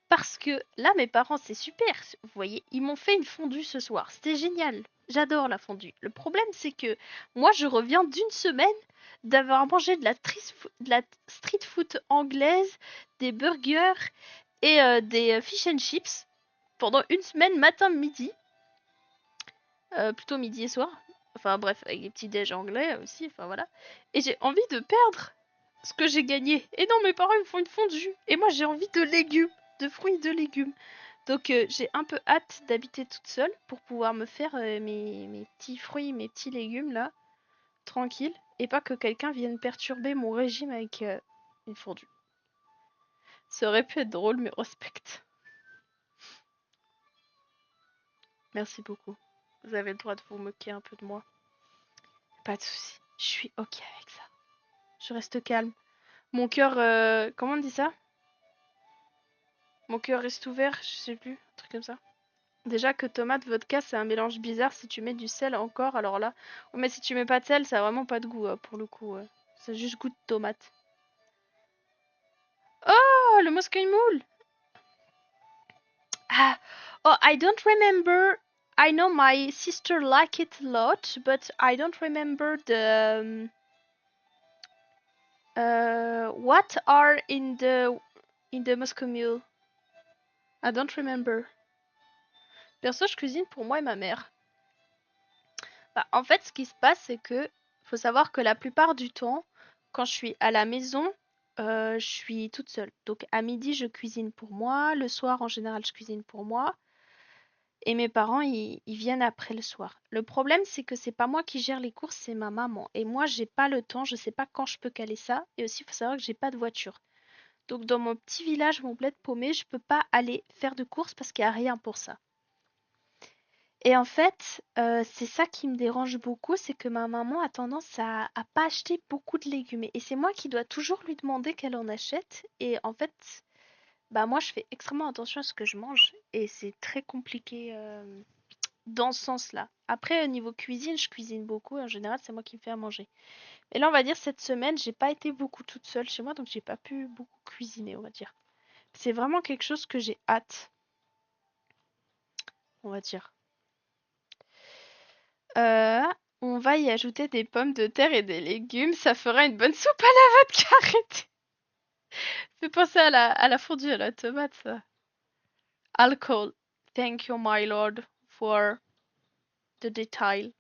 Parce que là, mes parents, c'est super. Vous voyez, ils m'ont fait une fondue ce soir. C'était génial. J'adore la fondue. Le problème, c'est que moi, je reviens d'une semaine d'avoir mangé de la street food anglaise, des burgers et des fish and chips pendant une semaine, matin, midi. Plutôt midi et soir. Enfin bref, avec les petits déj anglais aussi, enfin voilà. Et j'ai envie de perdre ce que j'ai gagné. Et non, mes parents ils me font une fondue. Et moi j'ai envie de légumes, de fruits, de légumes. Donc j'ai un peu hâte d'habiter toute seule pour pouvoir me faire mes petits fruits, mes petits légumes là, tranquille. Et pas que quelqu'un vienne perturber mon régime avec une fondue. Ça aurait pu être drôle, mais respecte. Merci beaucoup. Vous avez le droit de vous moquer un peu de moi. Pas de soucis. Je suis ok avec ça. Je reste calme. Mon cœur, comment on dit ça? Mon cœur reste ouvert, je sais plus, un truc comme ça. Déjà que tomate vodka, c'est un mélange bizarre si tu mets du sel encore, alors là. Ouais, mais si tu mets pas de sel, ça a vraiment pas de goût pour le coup. Ça a juste goût de tomate. Oh, le Moscow Mule! Ah, oh, I don't remember. I know my sister like it a lot, but I don't remember the what are in the Moscow Mule. I don't remember. Perso, je cuisine pour moi et ma mère. Bah, en fait, ce qui se passe, c'est que faut savoir que la plupart du temps, quand je suis à la maison, je suis toute seule. Donc à midi, je cuisine pour moi. Le soir, en général, je cuisine pour moi. Et mes parents, ils viennent après le soir. Le problème, c'est que c'est pas moi qui gère les courses, c'est ma maman. Et moi, j'ai pas le temps, je sais pas quand je peux caler ça. Et aussi, il faut savoir que j'ai pas de voiture. Donc dans mon petit village, mon bled paumé, je peux pas aller faire de courses parce qu'il y a rien pour ça. Et en fait, c'est ça qui me dérange beaucoup, c'est que ma maman a tendance à pas acheter beaucoup de légumes et c'est moi qui dois toujours lui demander qu'elle en achète et en fait, bah, moi je fais extrêmement attention à ce que je mange et c'est très compliqué, dans ce sens-là. Après, au niveau cuisine, je cuisine beaucoup et en général, c'est moi qui me fais à manger. Et là, on va dire cette semaine, j'ai pas été beaucoup toute seule chez moi, donc j'ai pas pu beaucoup cuisiner, on va dire. C'est vraiment quelque chose que j'ai hâte, on va dire. Euh, on va y ajouter des pommes de terre et des légumes. Ça fera une bonne soupe à la vodka. Arrêtez. Fait penser à la fondue à la tomate, ça. Alcohol. Thank you, my lord, for the detail.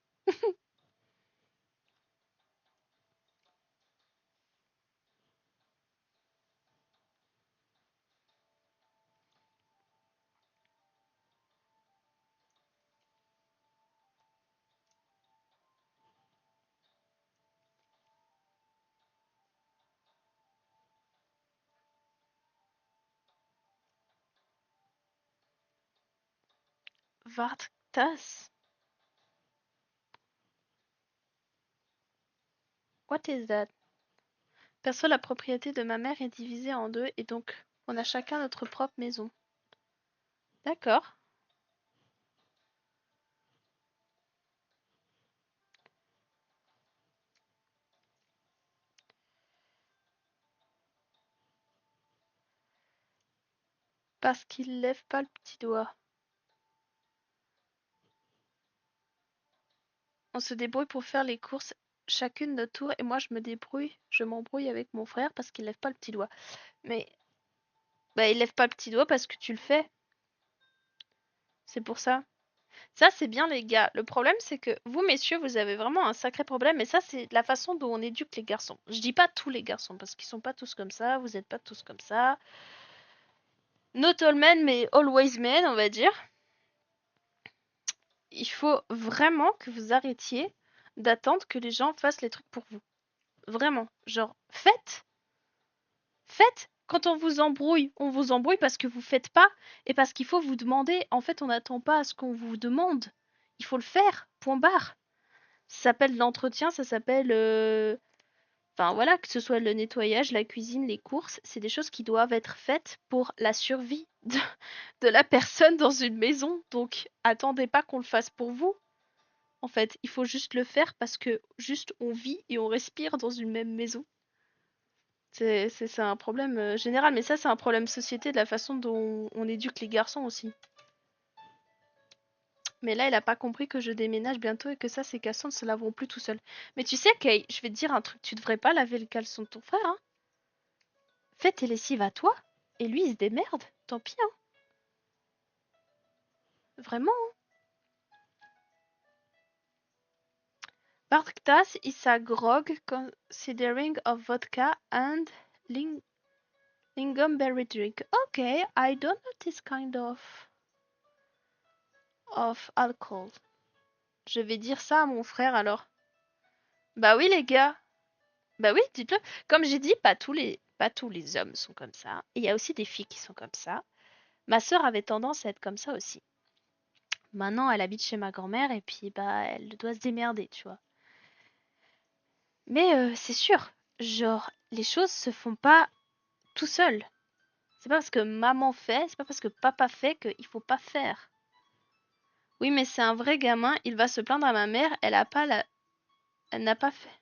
Vartas. What is that? Perso, la propriété de ma mère est divisée en deux et donc on a chacun notre propre maison. D'accord. Parce qu'il lève pas le petit doigt. On se débrouille pour faire les courses chacune notre tour et moi je m'embrouille avec mon frère parce qu'il lève pas le petit doigt. Mais bah il lève pas le petit doigt parce que tu le fais, c'est pour ça. Ça c'est bien les gars. Le problème c'est que vous messieurs vous avez vraiment un sacré problème et ça c'est la façon dont on éduque les garçons. Je dis pas tous les garçons parce qu'ils sont pas tous comme ça, vous êtes pas tous comme ça. Not all men mais always men on va dire. Il faut vraiment que vous arrêtiez d'attendre que les gens fassent les trucs pour vous. Vraiment. Genre faites. Quand on vous embrouille parce que vous faites pas et parce qu'il faut vous demander. En fait, on n'attend pas à ce qu'on vous demande. Il faut le faire. Point barre. Ça s'appelle l'entretien, ça s'appelle enfin voilà, que ce soit le nettoyage, la cuisine, les courses, c'est des choses qui doivent être faites pour la survie de la personne dans une maison. Donc attendez pas qu'on le fasse pour vous. en fait. Il faut juste le faire parce que juste on vit et on respire dans une même maison. C'est un problème général, mais ça c'est un problème société de la façon dont on éduque les garçons aussi. Mais là, il a pas compris que je déménage bientôt et que ça, ses caleçons ne se laveront plus tout seuls. Mais tu sais, Kay, je vais te dire un truc, tu devrais pas laver le caleçon de ton frère, hein. Fais tes lessives à toi, et lui, il se démerde. Tant pis, hein. Vraiment, hein. Barktas is a grog considering of vodka and ling lingonberry drink. Okay, I don't know this kind of alcohol. Je vais dire ça à mon frère alors. Bah oui, les gars. Bah oui, dites-le. Comme j'ai dit, pas tous les hommes sont comme ça. Et il y a aussi des filles qui sont comme ça. Ma sœur avait tendance à être comme ça aussi. Maintenant, elle habite chez ma grand-mère et puis bah elle doit se démerder, tu vois. Mais c'est sûr, genre les choses se font pas tout seul. C'est pas parce que maman fait, c'est pas parce que papa fait qu'il faut pas faire. Oui, mais c'est un vrai gamin, il va se plaindre à ma mère, elle n'a pas fait.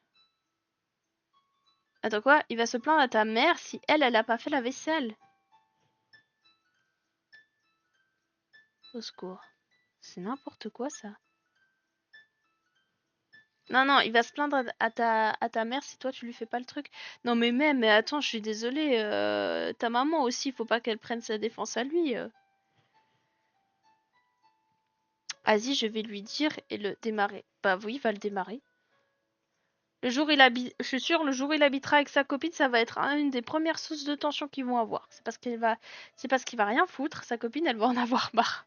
Attends quoi? Il va se plaindre à ta mère si elle a pas fait la vaisselle. Au secours. C'est n'importe quoi ça. Non, non, il va se plaindre à ta mère si toi tu lui fais pas le truc. Non, mais attends, je suis désolée. Ta maman aussi, il faut pas qu'elle prenne sa défense à lui. Vas-y, je vais lui dire et le démarrer. Bah oui, il va le démarrer. Le jour où il habite, je suis sûre, le jour où il habitera avec sa copine, ça va être une des premières sources de tension qu'ils vont avoir. C'est parce qu'il va rien foutre. Sa copine, elle va en avoir marre.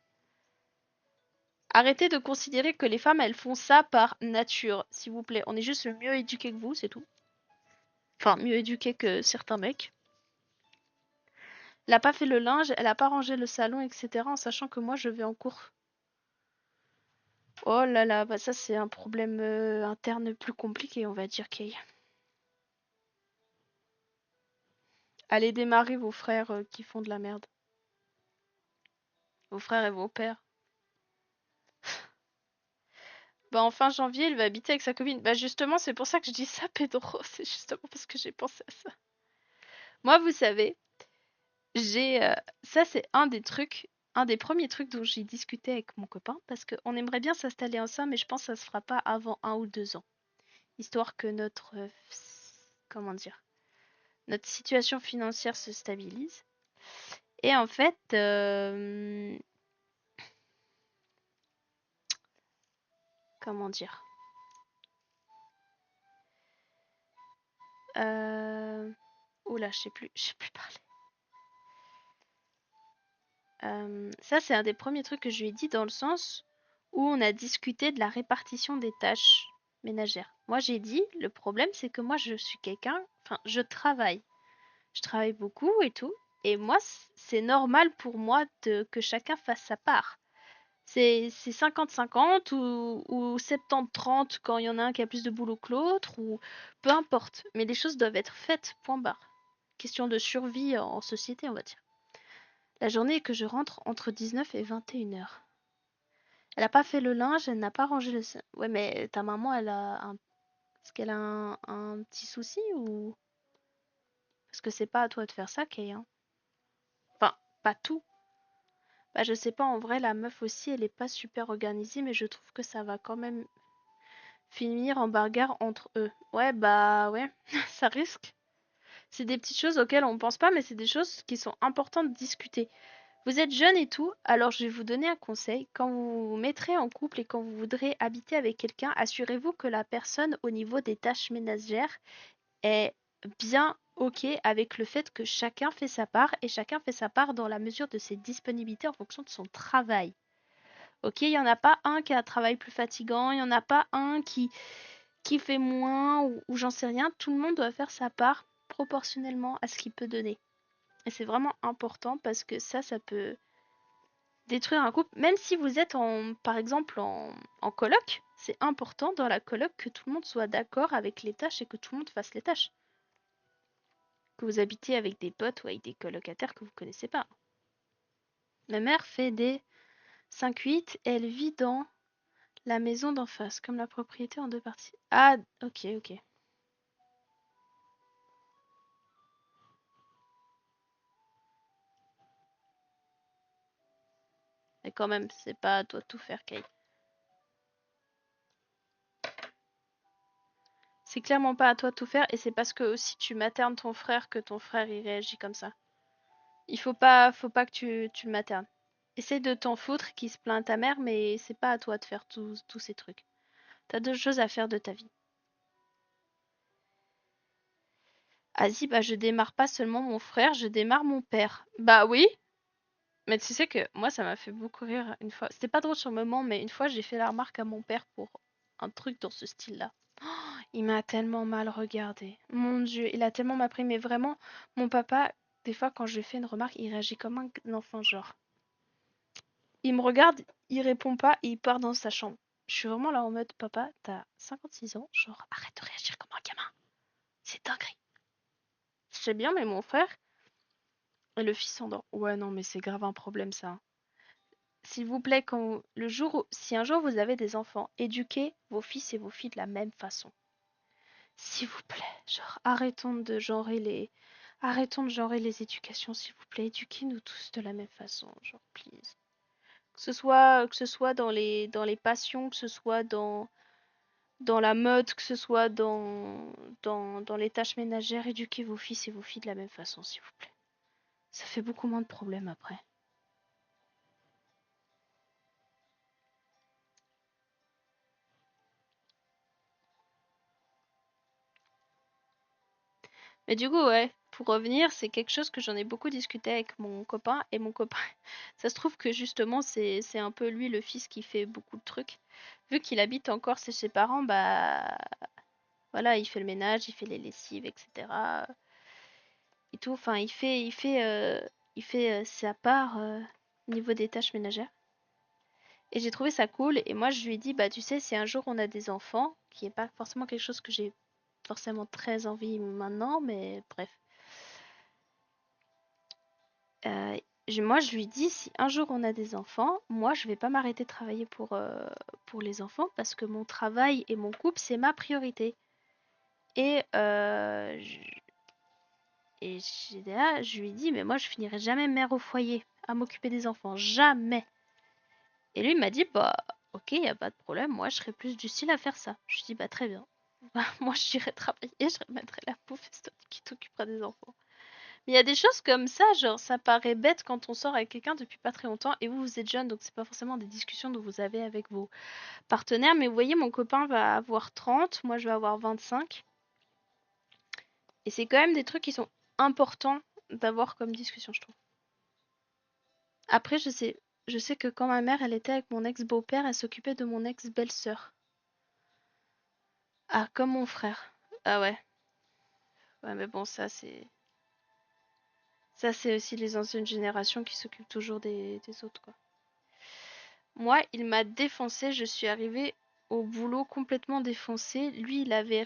Arrêtez de considérer que les femmes, elles font ça par nature, s'il vous plaît. On est juste mieux éduqués que vous, c'est tout. Enfin, mieux éduqués que certains mecs. Elle a pas fait le linge, elle a pas rangé le salon, etc. en sachant que moi je vais en cours. Oh là là, bah ça c'est un problème interne plus compliqué, on va dire, Kay. Allez démarrer vos frères qui font de la merde. Vos frères et vos pères. Bah en fin janvier, il va habiter avec sa copine. Bah justement, c'est pour ça que je dis ça, Pedro. C'est justement parce que j'ai pensé à ça. Moi, vous savez, j'ai ça c'est un des premiers trucs dont j'ai discuté avec mon copain parce qu'on aimerait bien s'installer ensemble, mais je pense que ça se fera pas avant 1 ou 2 ans, histoire que comment dire, notre situation financière se stabilise. Et en fait, comment dire, oula, je sais plus parler. Ça, c'est un des premiers trucs que je lui ai dit dans le sens où on a discuté de la répartition des tâches ménagères. Moi, j'ai dit, le problème, c'est que moi, je suis quelqu'un, enfin, je travaille. Je travaille beaucoup et tout. Et moi, c'est normal pour moi que chacun fasse sa part. C'est 50-50 ou 70-30 quand il y en a un qui a plus de boulot que l'autre, ou peu importe. Mais les choses doivent être faites, point barre. Question de survie en société, on va dire. La journée est que je rentre entre 19 et 21 heures. Elle a pas fait le linge, elle n'a pas rangé le... Ouais, mais ta maman, elle a un... Est-ce qu'elle a un petit souci ou... Parce que c'est pas à toi de faire ça, Kay, hein. Enfin, pas tout. Bah, je sais pas, en vrai, la meuf aussi, elle est pas super organisée, mais je trouve que ça va quand même finir en bagarre entre eux. Ouais, bah ouais, ça risque. C'est des petites choses auxquelles on pense pas, mais c'est des choses qui sont importantes de discuter. Vous êtes jeune et tout, alors je vais vous donner un conseil. Quand vous vous mettrez en couple et quand vous voudrez habiter avec quelqu'un, assurez-vous que la personne au niveau des tâches ménagères est bien OK avec le fait que chacun fait sa part et chacun fait sa part dans la mesure de ses disponibilités en fonction de son travail. OK, il n'y en a pas un qui a un travail plus fatigant, il n'y en a pas un qui fait moins ou j'en sais rien. Tout le monde doit faire sa part proportionnellement à ce qu'il peut donner. Et c'est vraiment important parce que ça peut détruire un couple. Même si vous êtes par exemple en coloc, c'est important dans la coloc que tout le monde soit d'accord avec les tâches et que tout le monde fasse les tâches. Que vous habitiez avec des potes ou avec des colocataires que vous connaissez pas. Ma mère fait des 5-8 et elle vit dans La maison d'en face, comme la propriété en deux parties. Ah, ok, ok. Mais quand même, c'est pas à toi de tout faire, Kate. C'est clairement pas à toi de tout faire et c'est parce que aussi tu maternes ton frère que ton frère il réagit comme ça. Faut pas que tu le maternes. Essaye de t'en foutre qu'il se plaint à ta mère, mais c'est pas à toi de faire tous ces trucs. T'as d'autres choses à faire de ta vie. Vas-y, bah je démarre pas seulement mon frère, je démarre mon père. Bah oui, mais tu sais que moi ça m'a fait beaucoup rire une fois. C'était pas drôle sur le moment, mais une fois j'ai fait la remarque à mon père pour un truc dans ce style-là. Il m'a tellement mal regardé. Mon Dieu, il a tellement mal pris. Mais vraiment, mon papa, des fois, quand je lui fais une remarque, il réagit comme un enfant, genre. Il me regarde, il répond pas et il part dans sa chambre. Je suis vraiment là en mode, papa, t'as 56 ans, genre, arrête de réagir comme un gamin. C'est dinguerie. Je sais bien, mais mon frère, et le fils s'endort. Ouais, non, mais c'est grave un problème, ça. S'il vous plaît, si un jour vous avez des enfants, éduquez vos fils et vos filles de la même façon. S'il vous plaît, genre arrêtons de genrer les éducations, s'il vous plaît. Éduquez-nous tous de la même façon, genre please. Que ce soit dans les passions, que ce soit dans la mode, que ce soit dans les tâches ménagères, éduquez vos fils et vos filles de la même façon, s'il vous plaît. Ça fait beaucoup moins de problèmes après. Mais du coup, ouais, pour revenir, c'est quelque chose que j'en ai beaucoup discuté avec mon copain et mon copain, ça se trouve que justement c'est un peu lui le fils qui fait beaucoup de trucs. Vu qu'il habite encore chez ses parents, bah voilà, il fait le ménage, il fait les lessives, etc. Et tout. Enfin, il fait sa part au niveau des tâches ménagères. Et j'ai trouvé ça cool. Et moi, je lui ai dit, bah tu sais, si un jour on a des enfants, qui est pas forcément quelque chose que j'ai forcément très envie maintenant, mais bref. Euh, moi, je lui dis, si un jour on a des enfants, moi, je vais pas m'arrêter de travailler pour les enfants parce que mon travail et mon couple, c'est ma priorité. Et, j'étais là, je lui dis, mais moi, je finirai jamais mère au foyer à m'occuper des enfants. Jamais. Et lui, il m'a dit, bah, ok, y a pas de problème. Moi, je serais plus du style à faire ça. Je lui dis, bah, très bien. Bah, moi, j'irai travailler, je remettrai la bouffe et c'est toi qui t'occuperas des enfants. Mais il y a des choses comme ça, genre ça paraît bête quand on sort avec quelqu'un depuis pas très longtemps et vous êtes jeune, donc c'est pas forcément des discussions que vous avez avec vos partenaires. Mais vous voyez, mon copain va avoir 30, moi je vais avoir 25. Et c'est quand même des trucs qui sont importants d'avoir comme discussion, je trouve. Après, je sais que quand ma mère, elle était avec mon ex-beau-père, elle s'occupait de mon ex-belle-sœur. Ah, comme mon frère. Ah ouais. Ouais, mais bon, ça c'est aussi les anciennes générations qui s'occupent toujours des autres, quoi. Moi, il m'a défoncé, je suis arrivée au boulot complètement défoncée. Lui, il avait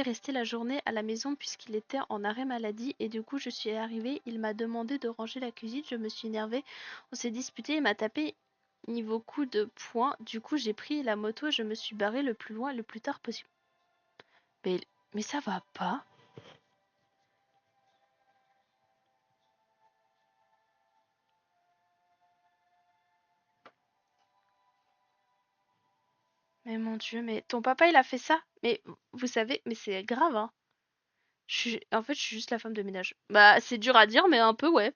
resté la journée à la maison puisqu'il était en arrêt maladie et du coup, je suis arrivée, il m'a demandé de ranger la cuisine, je me suis énervée, on s'est disputé, il m'a tapé niveau coup de poing. Du coup, j'ai pris la moto et je me suis barrée le plus loin et le plus tard possible. Mais, mais ça va pas? Mais mon Dieu, mais ton papa, il a fait ça? Mais vous savez, mais c'est grave, hein. En fait, je suis juste la femme de ménage. Bah, c'est dur à dire, mais un peu, ouais.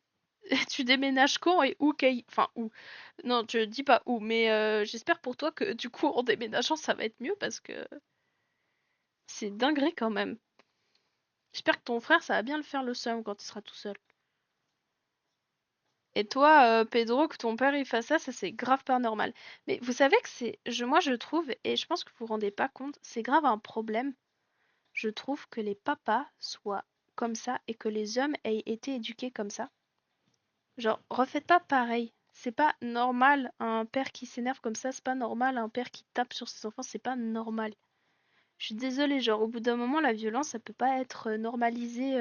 Tu déménages quand et où, enfin, où? Non, je dis pas où, mais j'espère pour toi que du coup, en déménageant, ça va être mieux parce que c'est dinguerie quand même. J'espère que ton frère, ça va bien le faire le seum quand il sera tout seul. Et toi, Pedro, que ton père il fasse ça, ça c'est grave pas normal. Mais vous savez que moi je trouve, et je pense que vous vous rendez pas compte, c'est grave un problème. Je trouve que les papas soient comme ça et que les hommes aient été éduqués comme ça. Genre, refaites pas pareil. C'est pas normal un père qui s'énerve comme ça, c'est pas normal un père qui tape sur ses enfants, c'est pas normal. Je suis désolée, genre au bout d'un moment, la violence, ça peut pas être normalisé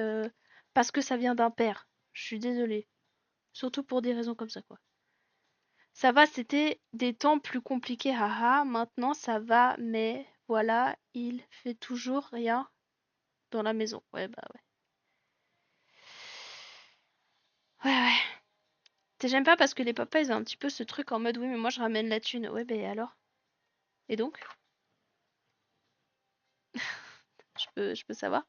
parce que ça vient d'un père. Je suis désolée. Surtout pour des raisons comme ça, quoi. Ça va, c'était des temps plus compliqués, haha. Maintenant, ça va, mais voilà, il fait toujours rien dans la maison. Ouais, bah ouais. Ouais, ouais. J'aime pas parce que les papas, ils ont un petit peu ce truc en mode, oui, mais moi, je ramène la thune. Ouais, ben alors? Et donc? Je peux savoir?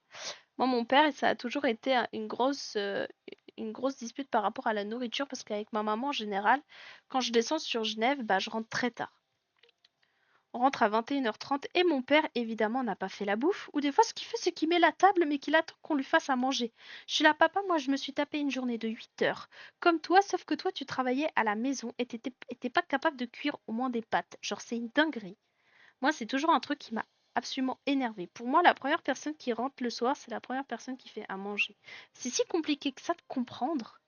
Moi, mon père, ça a toujours été une grosse dispute par rapport à la nourriture parce qu'avec ma maman, en général, quand je descends sur Genève, bah, je rentre très tard. On rentre à 21h30 et mon père, évidemment, n'a pas fait la bouffe. Ou des fois, ce qu'il fait, c'est qu'il met la table, mais qu'il attend qu'on lui fasse à manger. Je suis là, papa, moi, je me suis tapé une journée de 8 heures. Comme toi, sauf que toi, tu travaillais à la maison et t'étais pas capable de cuire au moins des pâtes. Genre, c'est une dinguerie. Moi, c'est toujours un truc qui m'a absolument énervée. Pour moi, la première personne qui rentre le soir, c'est la première personne qui fait à manger. C'est si compliqué que ça de comprendre.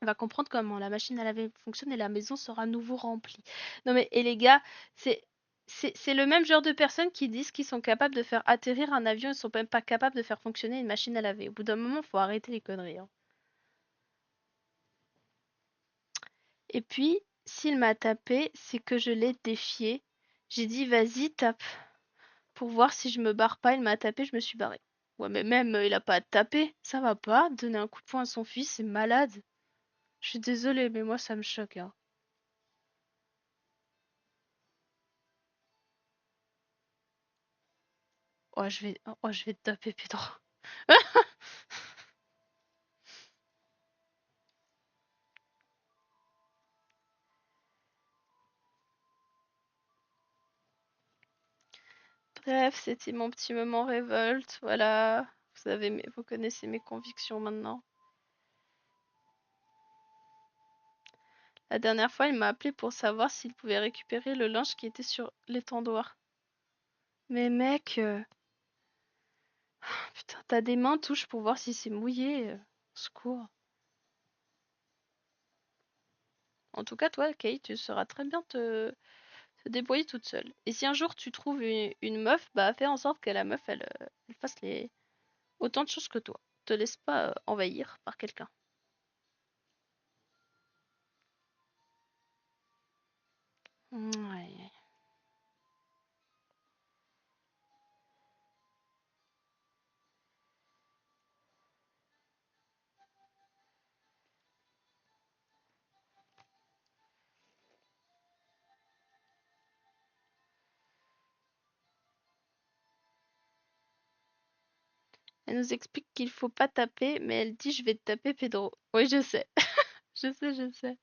On va comprendre comment la machine à laver fonctionne et la maison sera à nouveau remplie. Non mais, et les gars, c'est c'est le même genre de personnes qui disent qu'ils sont capables de faire atterrir un avion, ils sont même pas capables de faire fonctionner une machine à laver. Au bout d'un moment, faut arrêter les conneries, hein. Et puis, s'il m'a tapé, c'est que je l'ai défié. J'ai dit, vas-y, tape. Pour voir si je me barre pas, il m'a tapé, je me suis barrée. Ouais, mais même, il a pas à te taper. Ça va pas, donner un coup de poing à son fils, c'est malade. Je suis désolée, mais moi, ça me choque, hein. Oh, je vais te taper, Pedro. Bref, c'était mon petit moment révolte. Voilà. Vous connaissez mes convictions maintenant. La dernière fois, il m'a appelé pour savoir s'il pouvait récupérer le linge qui était sur l'étendoir. Mais mec, putain, t'as des mains, touche pour voir si c'est mouillé. Secours. En tout cas, toi, Kate, tu sauras très bien te débrouiller toute seule. Et si un jour tu trouves une meuf, bah fais en sorte que la meuf, elle fasse autant de choses que toi. Te laisse pas envahir par quelqu'un. Ouais. Elle nous explique qu'il faut pas taper, mais elle dit je vais te taper, Pedro. Oui, je sais. Je sais, je sais.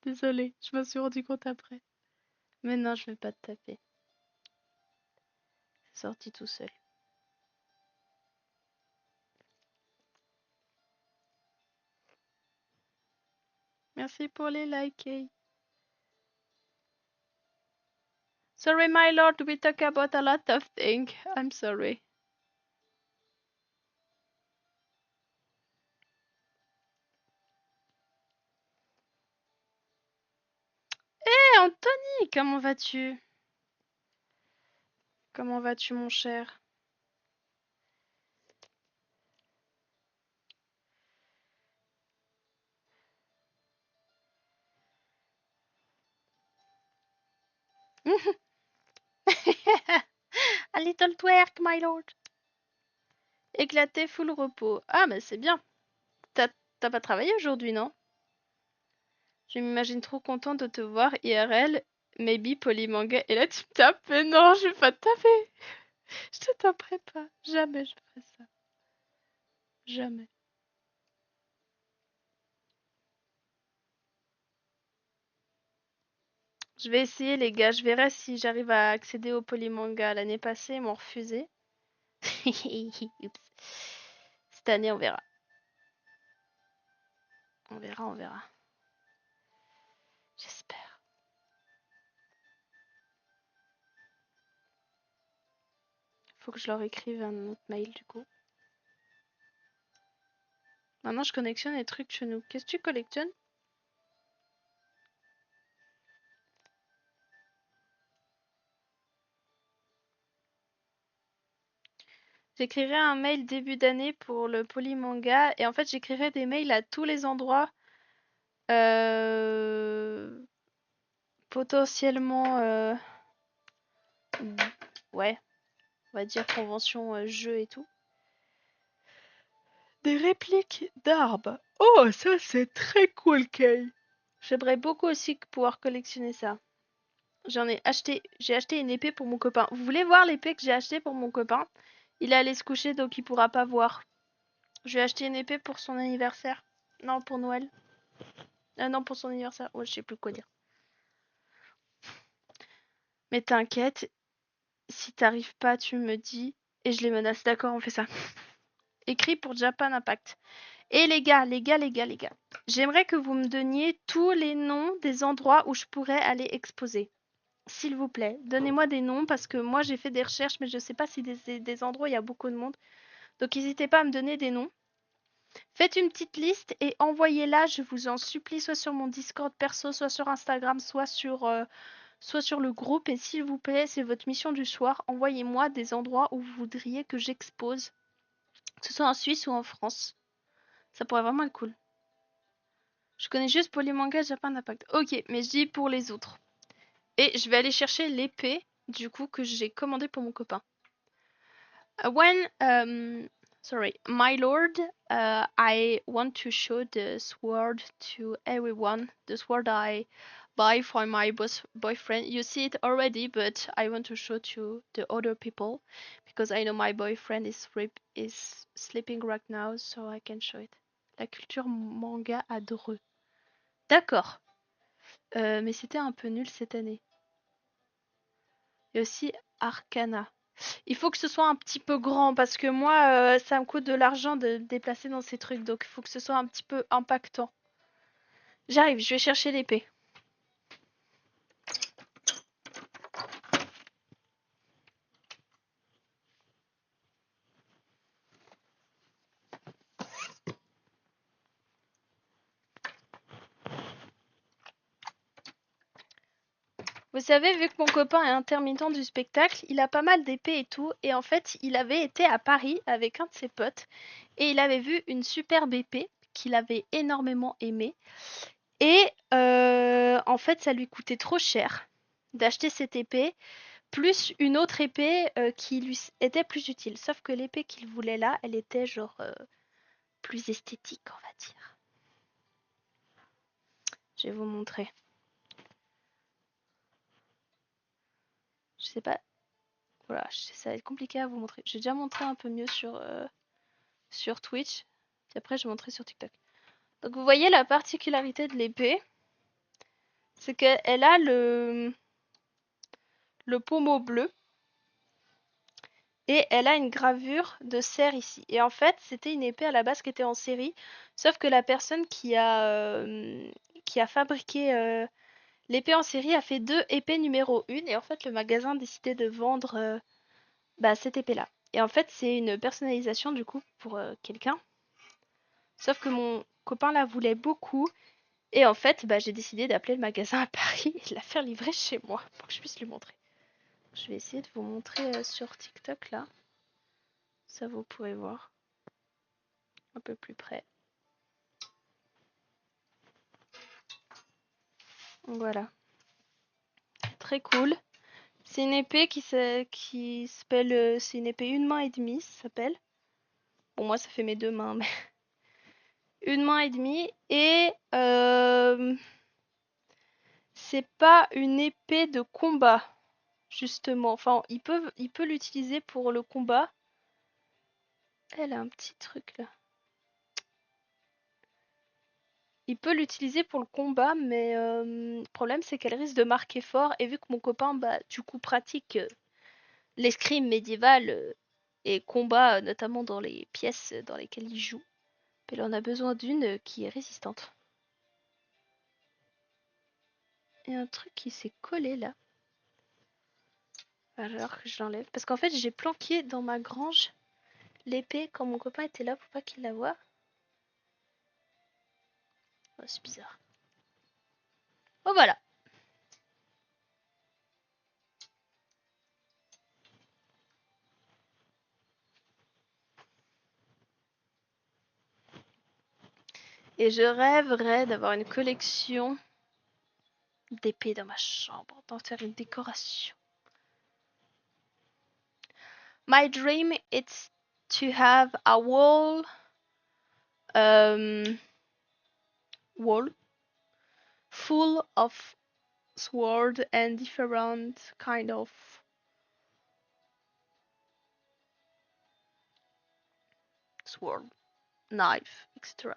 Désolée, je m'en suis rendu compte après. Mais non, je vais pas te taper. C'est sorti tout seul. Merci pour les likes. Sorry, my lord, we talk about a lot of things. I'm sorry. Hé, Anthony, comment vas-tu? Comment vas-tu, mon cher? A little twerk, my lord. Éclaté, full repos. Ah, mais c'est bien. T'as t'as pas travaillé aujourd'hui, non? Je m'imagine trop contente de te voir IRL, maybe polymanga. Et là, tu me tapes. Mais non, je vais pas te taper. Je te taperai pas. Jamais je ferai ça. Jamais. Je vais essayer, les gars. Je verrai si j'arrive à accéder au polymanga. L'année passée, ils m'ont refusé. Oups. Cette année, on verra. On verra, on verra. J'espère. Faut que je leur écrive un autre mail, du coup. Maintenant, je collectionne les trucs chez nous. Qu'est-ce que tu collectionnes? J'écrirai un mail début d'année pour le polymanga. Et en fait, j'écrirai des mails à tous les endroits potentiellement, ouais, on va dire convention jeu et tout. Des répliques d'arbres. Oh, ça c'est très cool, Kay. J'aimerais beaucoup aussi pouvoir collectionner ça. J'ai acheté une épée pour mon copain. Vous voulez voir l'épée que j'ai achetée pour mon copain? Il est allé se coucher donc il pourra pas voir. Je lui ai acheté une épée pour son anniversaire. Non, pour Noël. Non, pour son anniversaire. Ouais, je sais plus quoi dire. Mais t'inquiète, si t'arrives pas, tu me dis et je les menace. D'accord, on fait ça. Écrit pour Japan Impact. Et les gars, j'aimerais que vous me donniez tous les noms des endroits où je pourrais aller exposer. S'il vous plaît, donnez-moi des noms parce que moi j'ai fait des recherches mais je sais pas si des endroits où il y a beaucoup de monde. Donc n'hésitez pas à me donner des noms. Faites une petite liste et envoyez-la, je vous en supplie, soit sur mon Discord perso, soit sur Instagram, soit sur le groupe. Et s'il vous plaît, c'est votre mission du soir, envoyez-moi des endroits où vous voudriez que j'expose, que ce soit en Suisse ou en France. Ça pourrait vraiment être cool. Je connais juste Polymanga Japan Impact. Ok, mais je dis pour les autres. Et je vais aller chercher l'épée, du coup, que j'ai commandée pour mon copain. Sorry, my lord, I want to show the sword to everyone. The sword I buy for my boyfriend. You see it already, but I want to show to the other people because I know my boyfriend is sleeping right now, so I can show it. La culture manga à Dreux. D'accord. Mais c'était un peu nul cette année. Et aussi Arcana. Il faut que ce soit un petit peu grand parce que moi, ça me coûte de l'argent de me déplacer dans ces trucs. Donc il faut que ce soit un petit peu impactant. J'arrive, je vais chercher l'épée. Vous savez, vu que mon copain est intermittent du spectacle, il a pas mal d'épées et tout. Et en fait, il avait été à Paris avec un de ses potes. Et il avait vu une superbe épée qu'il avait énormément aimée. Et en fait, ça lui coûtait trop cher d'acheter cette épée, plus une autre épée qui lui était plus utile. Sauf que l'épée qu'il voulait là, elle était genre plus esthétique, on va dire. Je vais vous montrer. Je sais pas. Voilà, ça va être compliqué à vous montrer. J'ai déjà montré un peu mieux sur Twitch. Puis après, je vais montrer sur TikTok. Donc vous voyez la particularité de l'épée, c'est qu'elle a le pommeau bleu et elle a une gravure de cerf ici. Et en fait, c'était une épée à la base qui était en série, sauf que la personne qui a fabriqué l'épée en série a fait deux épées numéro 1 et en fait le magasin a décidé de vendre cette épée-là. Et en fait, c'est une personnalisation du coup pour quelqu'un. Sauf que mon copain la voulait beaucoup. Et en fait, j'ai décidé d'appeler le magasin à Paris et de la faire livrer chez moi pour que je puisse lui montrer. Je vais essayer de vous montrer sur TikTok là. Ça vous pourrez voir un peu plus près. Voilà. Très cool. C'est une épée qui s'appelle. C'est une épée une main et demie, ça s'appelle. Bon, moi, ça fait mes deux mains, mais. Une main et demie. Et. C'est pas une épée de combat, justement. Enfin, il peut l'utiliser pour le combat. Elle a un petit truc là. Il peut l'utiliser pour le combat, mais le problème c'est qu'elle risque de marquer fort. Et vu que mon copain, du coup, pratique l'escrime médiéval et combat, notamment dans les pièces dans lesquelles il joue, il en a besoin d'une qui est résistante. Et un truc qui s'est collé là. Alors que je l'enlève. Parce qu'en fait, j'ai planqué dans ma grange l'épée quand mon copain était là pour pas qu'il la voie. Oh, c'est bizarre. Oh voilà. Et je rêverais d'avoir une collection d'épée dans ma chambre, d'en faire une décoration. My dream is to have a wall wall full of sword and different kind of sword, knife, etc.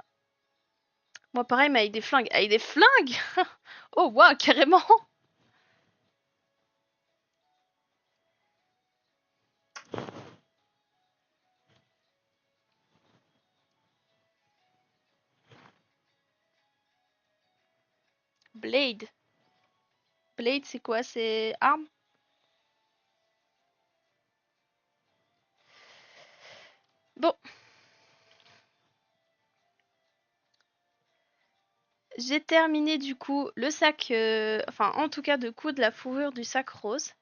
Moi pareil mais avec des flingues. Avec des flingues. Oh wow, carrément. Blade. Blade c'est quoi? C'est arme? Bon. J'ai terminé du coup le sac, enfin en tout cas de coudre la fourrure du sac rose.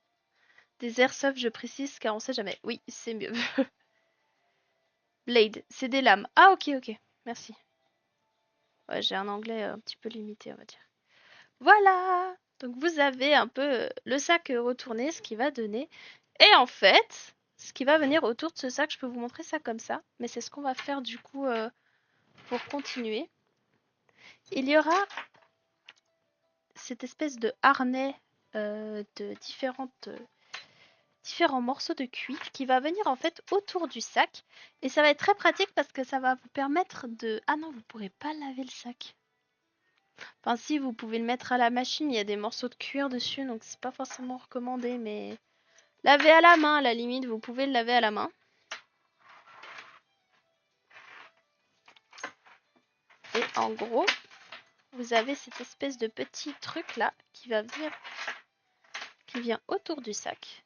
Des airsoft, je précise, car on sait jamais. Oui, c'est mieux. Blade, c'est des lames. Ah ok, ok, merci. Ouais, j'ai un anglais un petit peu limité, on va dire. Voilà! Donc vous avez un peu le sac retourné, ce qui va donner. Et en fait, ce qui va venir autour de ce sac, je peux vous montrer ça comme ça, mais c'est ce qu'on va faire du coup pour continuer. Il y aura cette espèce de harnais de différents morceaux de cuir qui va venir en fait autour du sac. Et ça va être très pratique parce que ça va vous permettre de... Ah non, vous pourrez pas laver le sac. Enfin si, vous pouvez le mettre à la machine, il y a des morceaux de cuir dessus, donc c'est pas forcément recommandé, mais... Laver à la main, à la limite, vous pouvez le laver à la main. Et en gros, vous avez cette espèce de petit truc là qui va venir, qui vient autour du sac.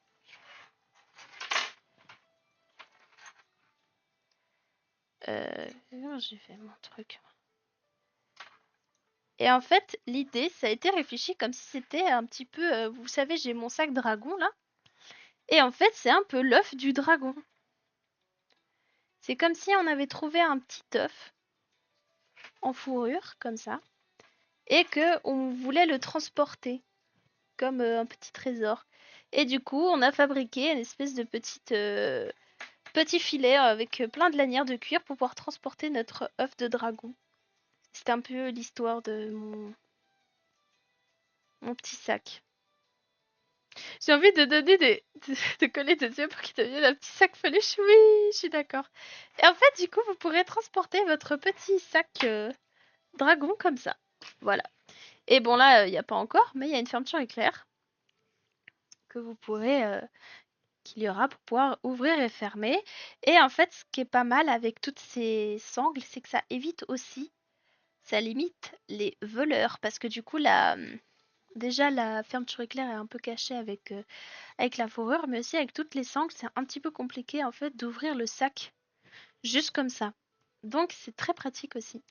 Comment j'ai fait mon truc? Et en fait, l'idée, ça a été réfléchi comme si c'était un petit peu, vous savez, j'ai mon sac dragon là. Et en fait, c'est un peu l'œuf du dragon. C'est comme si on avait trouvé un petit œuf en fourrure, comme ça, et que on voulait le transporter comme un petit trésor. Et du coup, on a fabriqué une espèce de petit filet avec plein de lanières de cuir pour pouvoir transporter notre œuf de dragon. C'est un peu l'histoire de mon petit sac. J'ai envie de donner de coller des yeux pour qu'il devienne un petit sac peluche. Oui, je suis d'accord. Et en fait, du coup, vous pourrez transporter votre petit sac dragon comme ça. Voilà. Et bon, là, il n'y a pas encore, mais il y a une fermeture éclair que vous pourrez, qu'il y aura pour pouvoir ouvrir et fermer. Et en fait, ce qui est pas mal avec toutes ces sangles, c'est que ça évite aussi, ça limite les voleurs. Parce que du coup, déjà, la fermeture éclair est un peu cachée avec la fourrure, mais aussi avec toutes les sangles, c'est un petit peu compliqué en fait d'ouvrir le sac juste comme ça. Donc c'est très pratique aussi.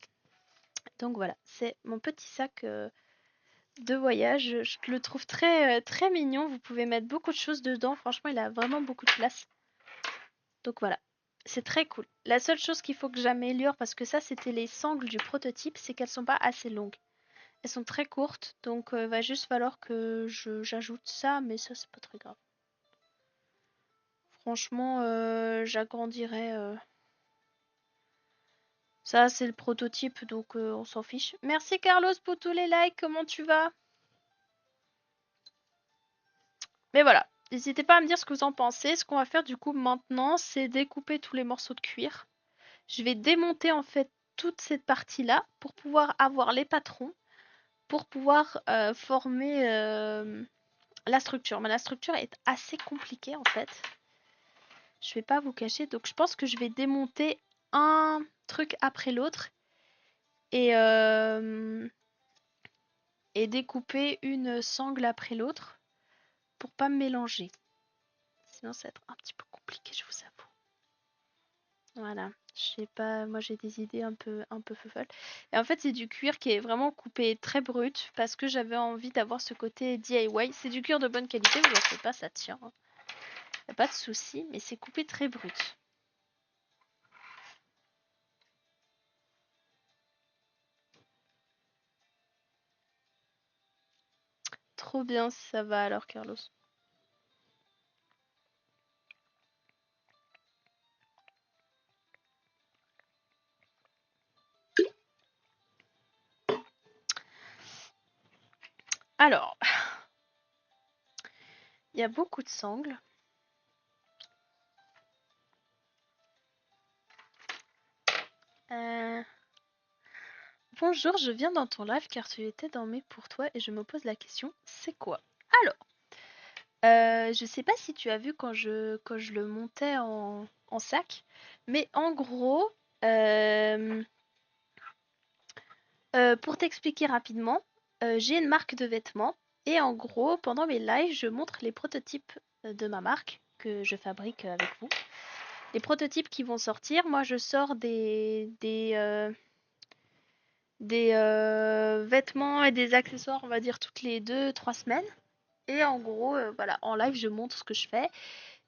Donc voilà, c'est mon petit sac de voyage. Je le trouve très mignon. Vous pouvez mettre beaucoup de choses dedans. Franchement, il a vraiment beaucoup de place. Donc voilà, c'est très cool. La seule chose qu'il faut que j'améliore, parce que ça c'était les sangles du prototype, c'est qu'elles sont pas assez longues. Elles sont très courtes, donc va juste falloir que j'ajoute ça, mais ça c'est pas très grave. Franchement, j'agrandirai. Ça, c'est le prototype, donc on s'en fiche. Merci Carlos pour tous les likes, comment tu vas? Mais voilà, n'hésitez pas à me dire ce que vous en pensez. Ce qu'on va faire du coup maintenant, c'est découper tous les morceaux de cuir. Je vais démonter en fait toute cette partie-là pour pouvoir avoir les patrons, pour pouvoir former la structure. Mais la structure est assez compliquée en fait. Je vais pas vous cacher, donc je pense que je vais démonter un truc après l'autre et, et découper une sangle après l'autre pour pas me mélanger. Sinon ça va être un petit peu compliqué, je vous avoue. Voilà, je sais pas, moi j'ai des idées un peu folles. Et en fait, c'est du cuir qui est vraiment coupé très brut parce que j'avais envie d'avoir ce côté DIY. C'est du cuir de bonne qualité, vous en faites pas, ça tient. Y a pas de souci, mais c'est coupé très brut. trop bien si ça va alors, Carlos. Alors, il y a beaucoup de sangles. Bonjour, je viens dans ton live car tu étais dans mes pour toi et je me pose la question, c'est quoi? Alors, je sais pas si tu as vu quand je le montais en sac, mais en gros, euh, pour t'expliquer rapidement, j'ai une marque de vêtements et en gros, pendant mes lives, je montre les prototypes de ma marque que je fabrique avec vous. Les prototypes qui vont sortir, moi je sors des vêtements et des accessoires, on va dire toutes les 2, 3 semaines. Et en gros, voilà, en live, je montre ce que je fais.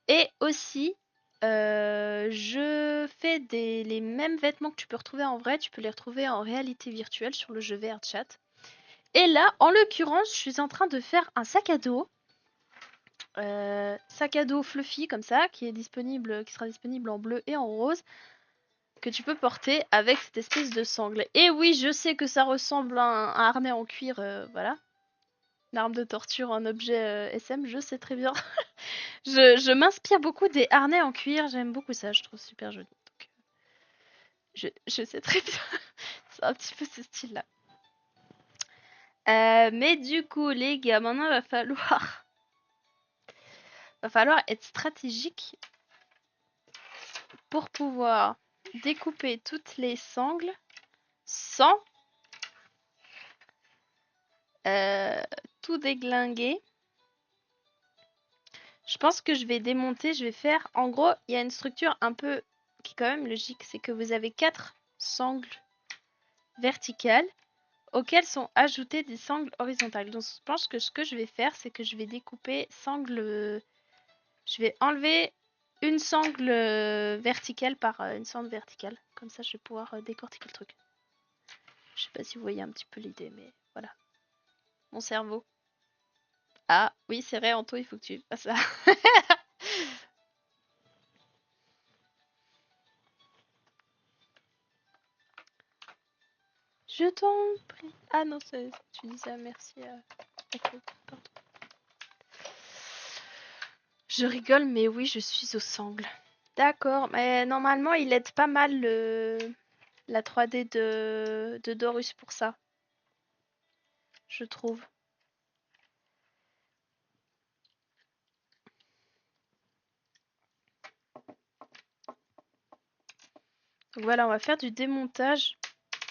Et aussi, je fais les mêmes vêtements que tu peux retrouver en vrai, tu peux les retrouver en réalité virtuelle sur le jeu VRChat. Et là, en l'occurrence, je suis en train de faire un sac à dos fluffy comme ça, qui sera disponible en bleu et en rose, que tu peux porter avec cette espèce de sangle. Et oui, je sais que ça ressemble à un harnais en cuir, voilà, une arme de torture, un objet SM, je sais très bien. Je m'inspire beaucoup des harnais en cuir, j'aime beaucoup ça, je trouve super joli. Donc, je sais très bien, c'est un petit peu ce style-là. Mais du coup, les gars, maintenant, va falloir être stratégique pour pouvoir découper toutes les sangles sans euh, tout déglinguer. Je pense que je vais démonter, je vais faire... En gros, il y a une structure un peu qui est quand même logique, c'est que vous avez 4 sangles verticales auxquelles sont ajoutées des sangles horizontales. Donc je pense que ce que je vais faire, c'est que je vais découper sangle... Je vais enlever une sangle verticale par une sangle verticale. Comme ça, je vais pouvoir décortiquer le truc. Je sais pas si vous voyez un petit peu l'idée, mais voilà. Mon cerveau. Ah, oui, c'est vrai, Anto, il faut que tu fasses ça. Je t'en prie. Ah non, tu dis ça, merci. Ok, pardon. Je rigole, mais oui, je suis au sangle. D'accord, mais normalement, il aide pas mal la 3D de Dorus pour ça, je trouve. Donc voilà, on va faire du démontage,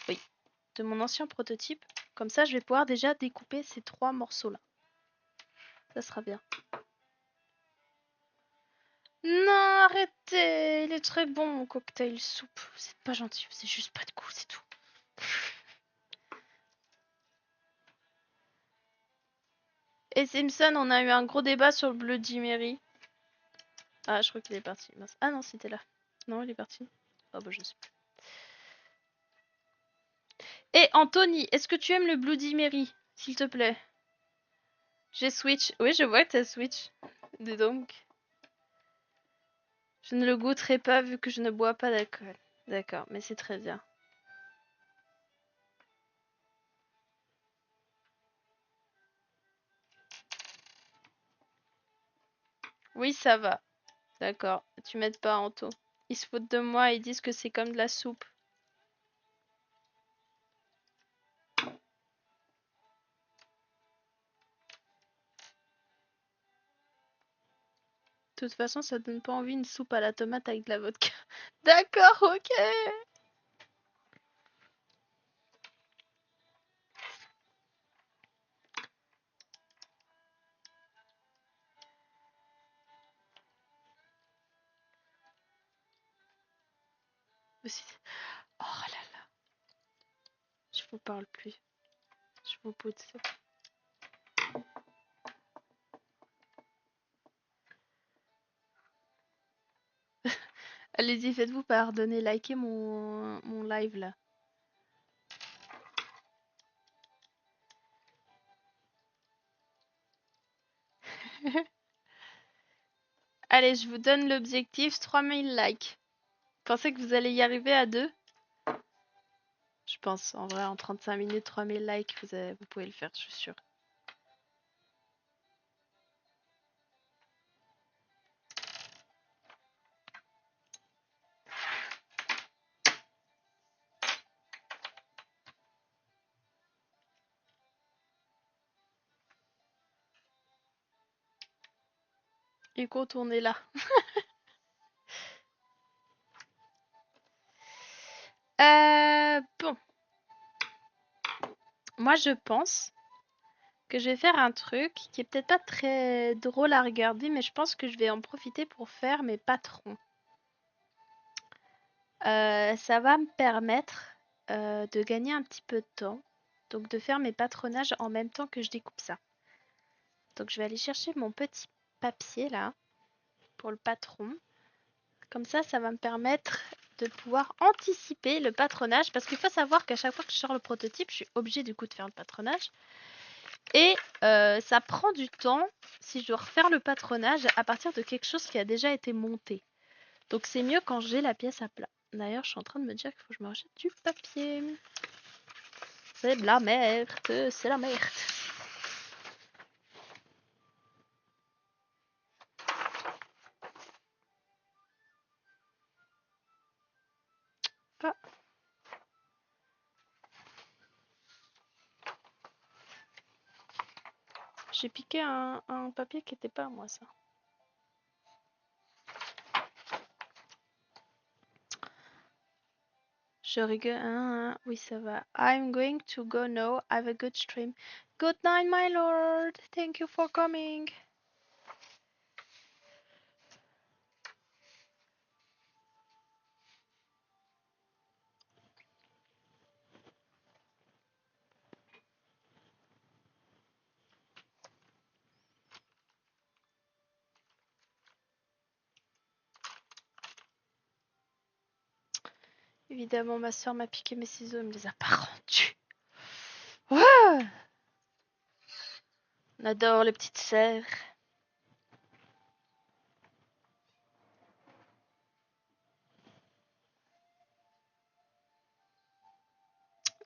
oui, de mon ancien prototype. Comme ça, je vais pouvoir déjà découper ces 3 morceaux-là. Ça sera bien. Non, arrêtez! Il est très bon mon cocktail soupe. C'est pas gentil, c'est juste pas de goût, c'est tout. Et Simpson, on a eu un gros débat sur le Bloody Mary. Ah, je crois qu'il est parti. Mince. Ah non, c'était là. Non, il est parti. Oh bah je sais plus. Et Anthony, est-ce que tu aimes le Bloody Mary? S'il te plaît. J'ai Switch. Oui, je vois que t'as Switch. Dis donc. Je ne le goûterai pas vu que je ne bois pas d'alcool. D'accord, mais c'est très bien. Oui, ça va. D'accord. Tu m'aides pas, Anto. Ils se foutent de moi, ils disent que c'est comme de la soupe. De toute façon, ça donne pas envie une soupe à la tomate avec de la vodka. D'accord, ok. Oh là là. Je vous parle plus. Je vous pousse. Allez-y, faites-vous pardonner, likez mon live là. Allez, je vous donne l'objectif 3000 likes. Pensez que vous allez y arriver à 2? Je pense, en vrai, en 35 minutes, 3000 likes, vous pouvez le faire, je suis sûre. Et contournez là. Bon. Moi, je pense que je vais faire un truc qui est peut-être pas très drôle à regarder, mais je pense que je vais en profiter pour faire mes patrons. Ça va me permettre de gagner un petit peu de temps, donc de faire mes patronages en même temps que je découpe ça. Donc je vais aller chercher mon petit papier là pour le patron. Comme ça va me permettre de pouvoir anticiper le patronage parce qu'il faut savoir qu'à chaque fois que je sors le prototype, je suis obligée du coup de faire le patronage. Et ça prend du temps si je dois refaire le patronage à partir de quelque chose qui a déjà été monté. Donc c'est mieux quand j'ai la pièce à plat. D'ailleurs, je suis en train de me dire qu'il faut que je me rachète du papier. C'est de la merde, c'est la merde. Ah, j'ai piqué un papier qui était pas à moi, ça. Je rigole. Oui, ça va. I'm going to go now. Have a good stream. Good night, my lord. Thank you for coming. Évidemment, ma soeur m'a piqué mes ciseaux, elle me les a pas rendus. Ouais. On adore les petites sœurs.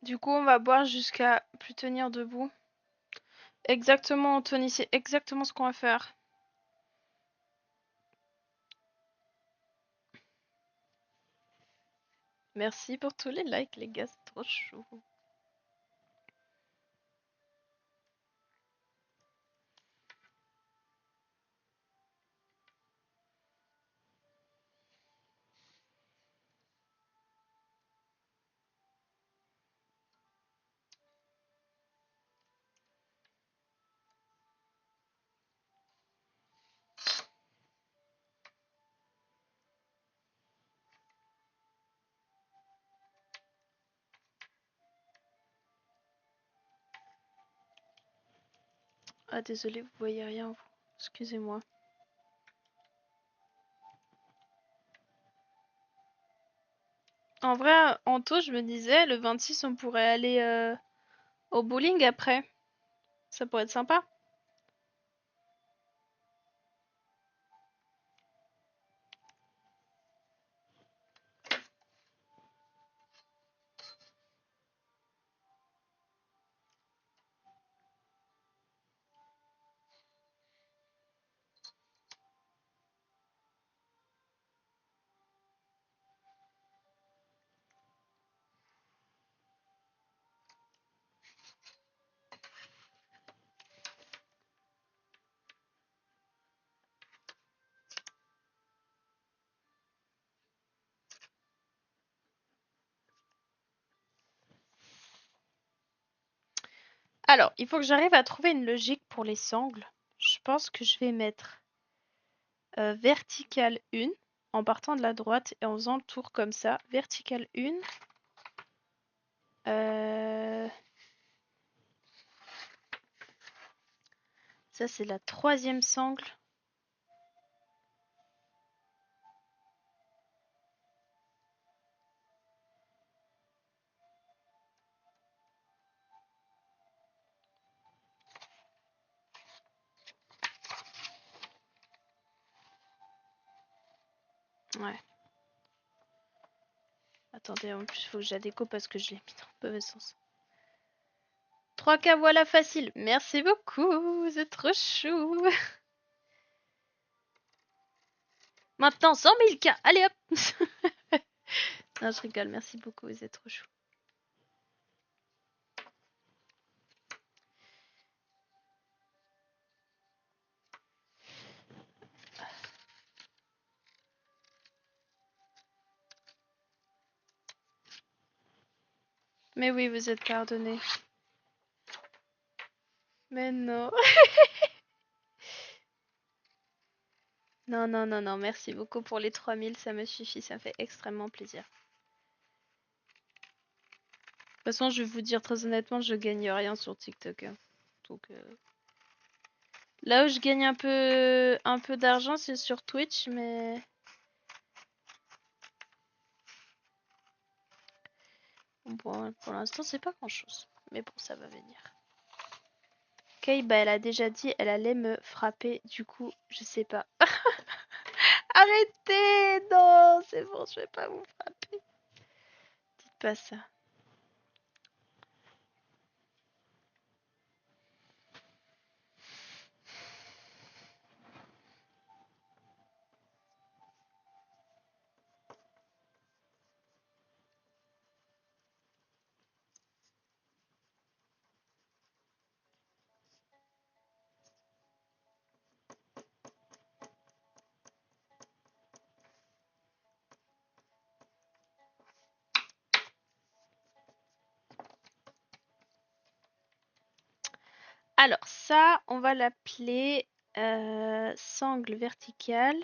Du coup, on va boire jusqu'à plus tenir debout. Exactement, Anthony, c'est exactement ce qu'on va faire. Merci pour tous les likes, les gars, c'est trop chou. Ah, désolé, vous voyez rien, vous. Excusez-moi. En vrai, Anto, je me disais, le 26, on pourrait aller au bowling après. Ça pourrait être sympa. Alors, il faut que j'arrive à trouver une logique pour les sangles. Je pense que je vais mettre verticale 1 en partant de la droite et en faisant le tour comme ça. Verticale 1. Ça, c'est la troisième sangle. Ouais. Attendez, en plus, faut que je la déco parce que je l'ai mis dans le mauvais sens. 3K, voilà, facile. Merci beaucoup, vous êtes trop chou. Maintenant, 100 000 K. Allez hop. Non, je rigole, merci beaucoup, vous êtes trop chou. Mais oui, vous êtes pardonné. Mais non. Non, non, non, non, merci beaucoup pour les 3000, ça me suffit, ça me fait extrêmement plaisir. De toute façon, je vais vous dire très honnêtement, je gagne rien sur TikTok, hein. Donc, là où je gagne un peu d'argent, c'est sur Twitch, mais bon, pour l'instant, c'est pas grand-chose. Mais bon, ça va venir. Kay, bah, elle a déjà dit, elle allait me frapper, du coup, je sais pas. Arrêtez! Non, c'est bon, je vais pas vous frapper. Dites pas ça. Alors, ça, on va l'appeler sangle verticale.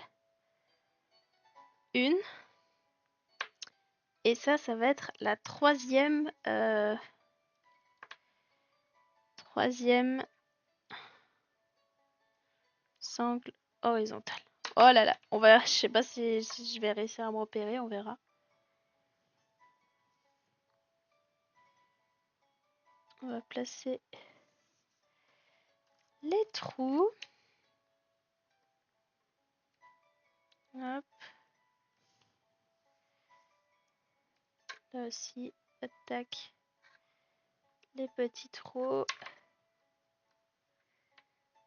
Une. Et ça va être la troisième sangle horizontale. Oh là là, je sais pas si je vais réussir à me repérer, on verra. On va placer les trous. Hop. Là aussi, attaque les petits trous.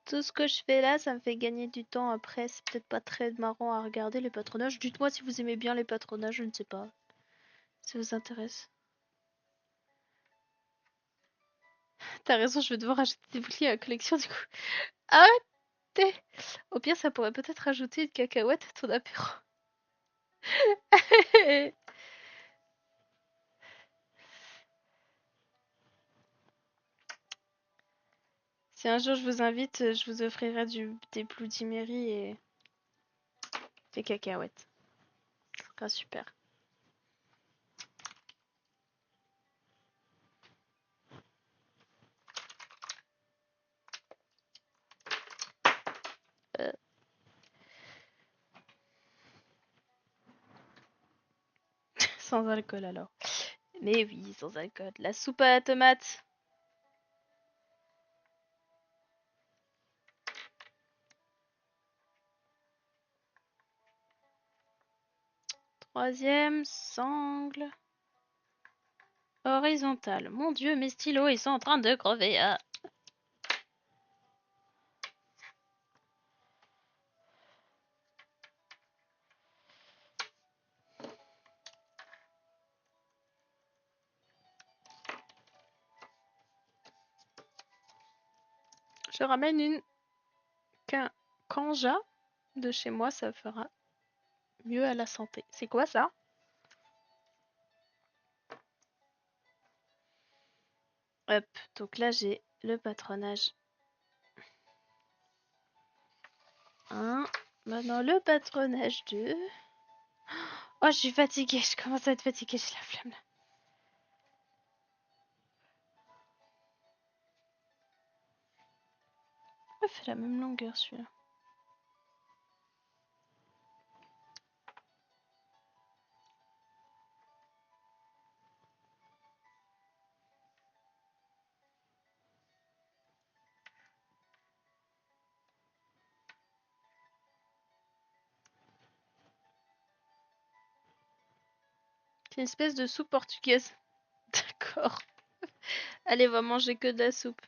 Tout ce que je fais là, ça me fait gagner du temps après. C'est peut-être pas très marrant à regarder les patronages. Dites-moi si vous aimez bien les patronages, je ne sais pas. Si ça vous intéresse. T'as raison, je vais devoir acheter des boucliers à la collection du coup. Arrêtez! Au pire, ça pourrait peut-être rajouter une cacahuète à ton apéro. Si un jour je vous invite, je vous offrirai des Bloody Mary et des cacahuètes. Ce sera super. Euh. Sans alcool alors. Mais oui, sans alcool. La soupe à la tomate. Troisième, sangle. Horizontale. Mon dieu, mes stylos, ils sont en train de crever. Ah. Je ramène une kanja de chez moi, ça fera mieux à la santé. C'est quoi ça? Hop, donc là j'ai le patronage 1. Maintenant le patronage 2. Oh, je suis fatiguée, je commence à être fatiguée, j'ai la flemme là. Pourquoi il fait la même longueur celui-là? C'est une espèce de soupe portugaise. D'accord. Allez, va manger que de la soupe.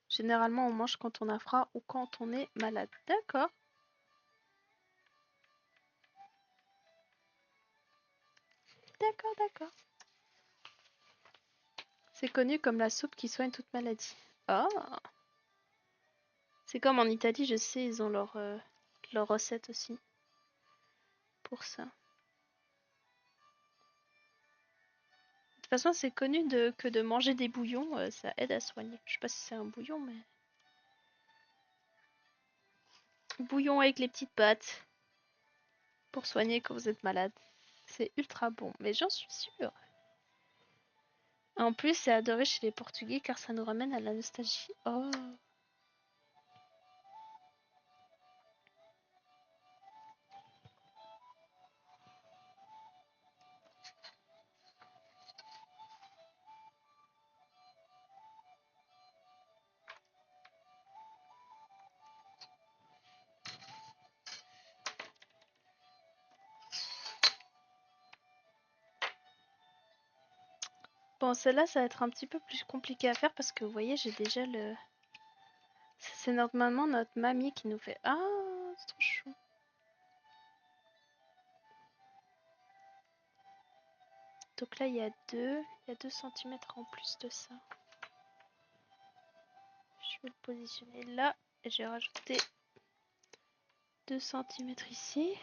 Généralement, on mange quand on a froid ou quand on est malade. D'accord. D'accord, d'accord. C'est connu comme la soupe qui soigne toute maladie. Ah. C'est comme en Italie, je sais, ils ont leur recette aussi pour ça. De toute façon, c'est connu que de manger des bouillons, ça aide à soigner. Je sais pas si c'est un bouillon, mais... Bouillon avec les petites pâtes pour soigner quand vous êtes malade. C'est ultra bon, mais j'en suis sûre. En plus, c'est adoré chez les Portugais car ça nous ramène à la nostalgie. Oh. Bon, celle-là, ça va être un petit peu plus compliqué à faire parce que vous voyez, j'ai déjà le... C'est normalement notre mamie qui nous fait... Ah, c'est trop chou. Donc là, il y a 2 centimètres en plus de ça. Je vais le positionner là et j'ai rajouté 2 centimètres ici.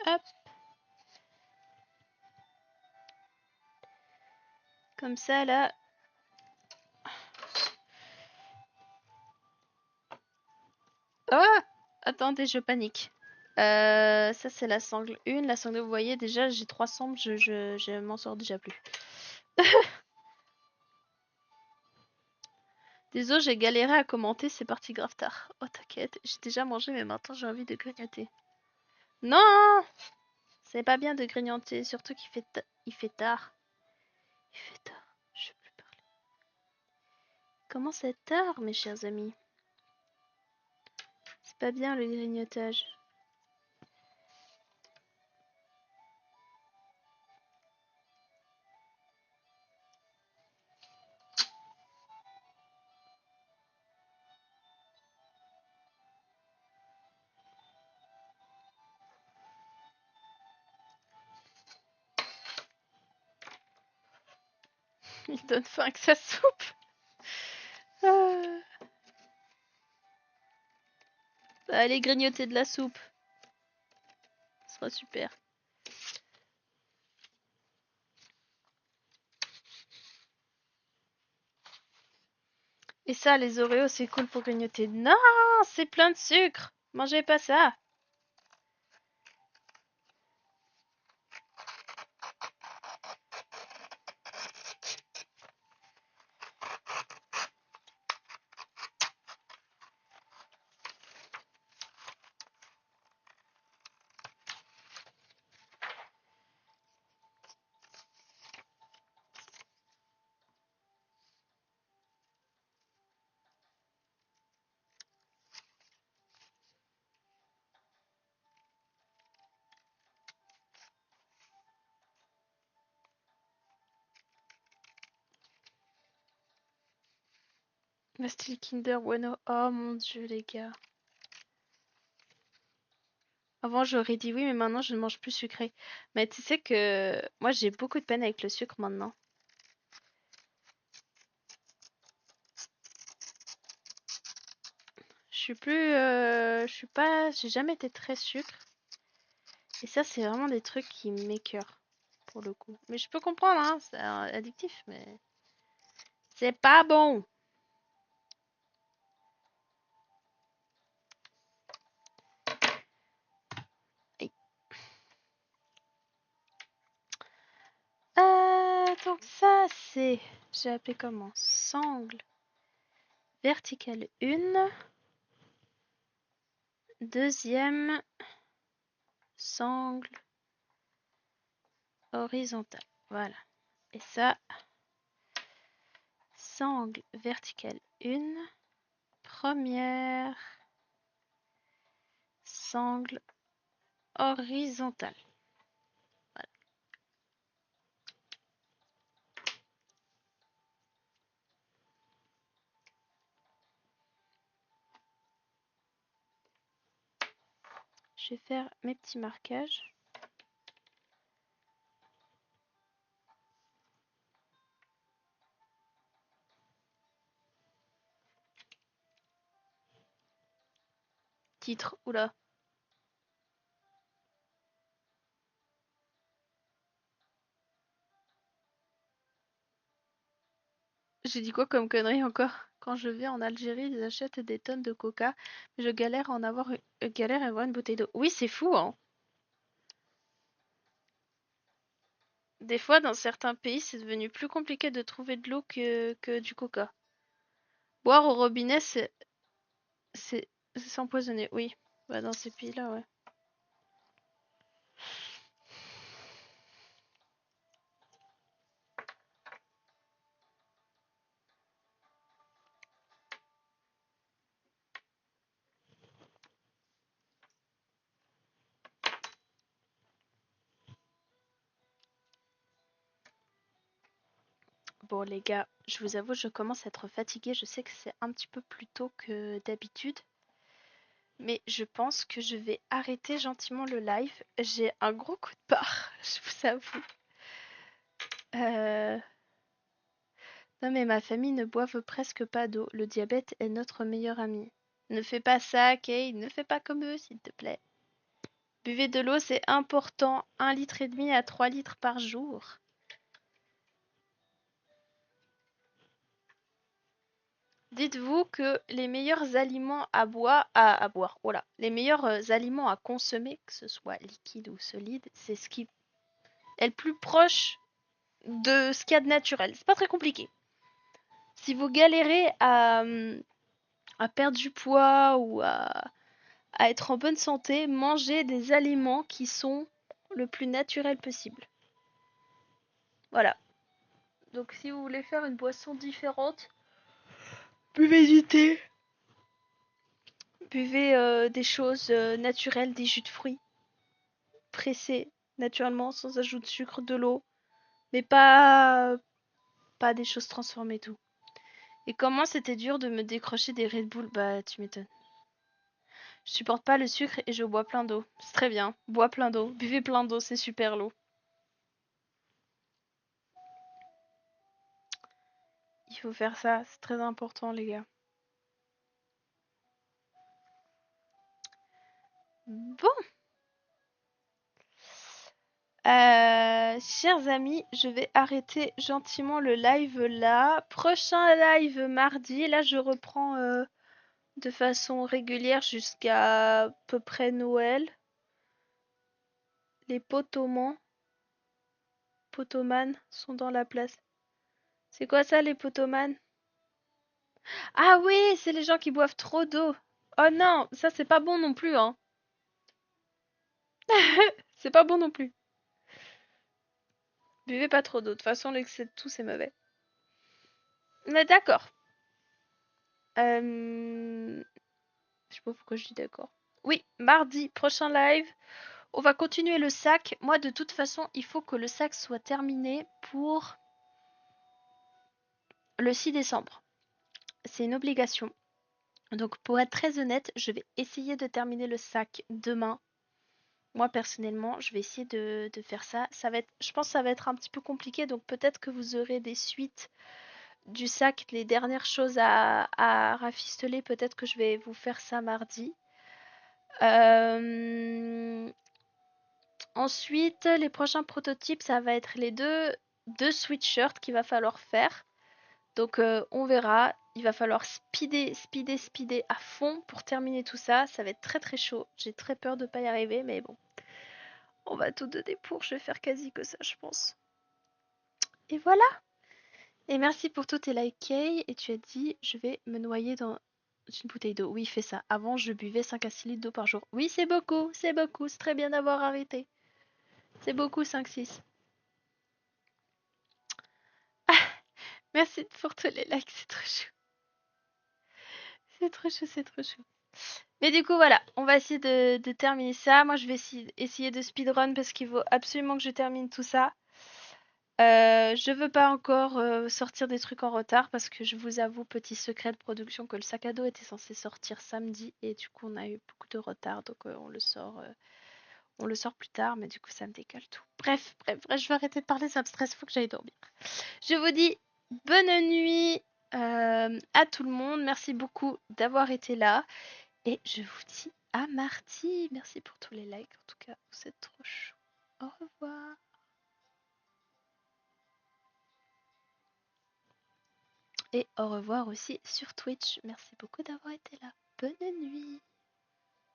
Hop, comme ça là. Ah, attendez, je panique. Ça c'est la sangle 1, la sangle 2, vous voyez déjà j'ai 3 sangles, je m'en sors déjà plus. Désolé, j'ai galéré à commenter, c'est parti grave tard. Oh t'inquiète, j'ai déjà mangé mais maintenant j'ai envie de grignoter. Non, c'est pas bien de grignoter, surtout il fait tard. Il fait tard, je peux plus parler. Comment c'est tard mes chers amis? C'est pas bien le grignotage. Il donne faim avec sa soupe. Ah. Allez grignoter de la soupe. Ce sera super. Et ça, les Oreos, c'est cool pour grignoter. Non, c'est plein de sucre. Mangez pas ça. La style Kinder Bueno. Oh mon dieu, les gars. Avant, j'aurais dit oui, mais maintenant, je ne mange plus sucré. Mais tu sais que moi, j'ai beaucoup de peine avec le sucre maintenant. Je suis pas, j'ai jamais été très sucre. Et ça, c'est vraiment des trucs qui m'écœurent, pour le coup. Mais je peux comprendre, hein, c'est addictif, mais c'est pas bon. Donc ça, c'est, j'ai appelé comment? Sangle verticale 1, deuxième sangle horizontale. Voilà. Et ça, sangle verticale 1, première sangle horizontale. Voilà. Je vais faire mes petits marquages. Titre, oula. J'ai dit quoi comme connerie encore? Quand je vais en Algérie, ils achètent des tonnes de coca, mais je galère à galère à avoir une bouteille d'eau. Oui, c'est fou, hein. Des fois, dans certains pays, c'est devenu plus compliqué de trouver de l'eau que du coca. Boire au robinet, c'est s'empoisonner, oui. Bah, dans ces pays-là, ouais. Bon, les gars, je vous avoue, je commence à être fatiguée. Je sais que c'est un petit peu plus tôt que d'habitude, mais je pense que je vais arrêter gentiment le live. J'ai un gros coup de barre, je vous avoue. Euh... Non, mais ma famille ne boive presque pas d'eau. Le diabète est notre meilleur ami. Ne fais pas ça, Kay. Ne fais pas comme eux, s'il te plaît. Buvez de l'eau, c'est important. 1,5 litre à 3 litres par jour. Dites-vous que les meilleurs aliments à boire, voilà, les meilleurs aliments à consommer, que ce soit liquide ou solide, c'est ce qui est le plus proche de ce qu'il y a de naturel. C'est pas très compliqué. Si vous galérez à perdre du poids ou à être en bonne santé, mangez des aliments qui sont le plus naturel possible. Voilà. Donc si vous voulez faire une boisson différente, buvez du thé. Buvez des choses naturelles, des jus de fruits pressés naturellement, sans ajout de sucre, de l'eau, mais pas des choses transformées tout. Et comment c'était dur de me décrocher des Red Bull, bah tu m'étonnes. Je supporte pas le sucre et je bois plein d'eau. C'est très bien, bois plein d'eau, buvez plein d'eau, c'est super l'eau. Il faut faire ça, c'est très important les gars. Bon, chers amis, je vais arrêter gentiment le live là. Prochain live mardi. Là, je reprends de façon régulière jusqu'à peu près Noël. Les potomanes sont dans la place. C'est quoi ça, les potomanes? Ah oui, c'est les gens qui boivent trop d'eau. Oh non, ça c'est pas bon non plus, hein. C'est pas bon non plus. Buvez pas trop d'eau. De toute façon, l'excès de tout, c'est mauvais. Mais d'accord. Je sais pas pourquoi je dis d'accord. Oui, mardi, prochain live. On va continuer le sac. Moi, de toute façon, il faut que le sac soit terminé pour le 6 décembre. C'est une obligation. Donc, pour être très honnête, je vais essayer de terminer le sac demain. Moi, personnellement, je vais essayer de faire ça. Je pense que ça va être un petit peu compliqué, donc peut-être que vous aurez des suites du sac, les dernières choses à rafistoler. Peut-être que je vais vous faire ça mardi. Euh, Ensuite, les prochains prototypes, ça va être les deux sweatshirts qu'il va falloir faire. Donc on verra. Il va falloir speeder à fond pour terminer tout ça. Ça va être très très chaud. J'ai très peur de pas y arriver, mais bon. On va tout donner pour. Je vais faire quasi que ça, je pense. Et voilà. Et merci pour tous tes likes, Kay. Et tu as dit, je vais me noyer dans une bouteille d'eau. Oui, fais ça. Avant, je buvais 5 à 6 litres d'eau par jour. Oui, c'est beaucoup, c'est beaucoup. C'est très bien d'avoir arrêté. C'est beaucoup, 5-6. Ah, merci pour tous les likes, c'est trop chou. C'est trop chou, c'est trop chou. Mais du coup, voilà, on va essayer de terminer ça. Moi, je vais essayer de speedrun parce qu'il faut absolument que je termine tout ça. Je veux pas encore sortir des trucs en retard parce que je vous avoue, petit secret de production, que le sac à dos était censé sortir samedi et du coup on a eu beaucoup de retard donc on le sort plus tard mais du coup ça me décale tout. Bref, bref, bref, je vais arrêter de parler, ça me stresse, faut que j'aille dormir. Je vous dis bonne nuit à tout le monde, merci beaucoup d'avoir été là et je vous dis à mardi. Merci pour tous les likes en tout cas, vous êtes trop chou. Au revoir. Et au revoir aussi sur Twitch. Merci beaucoup d'avoir été là. Bonne nuit.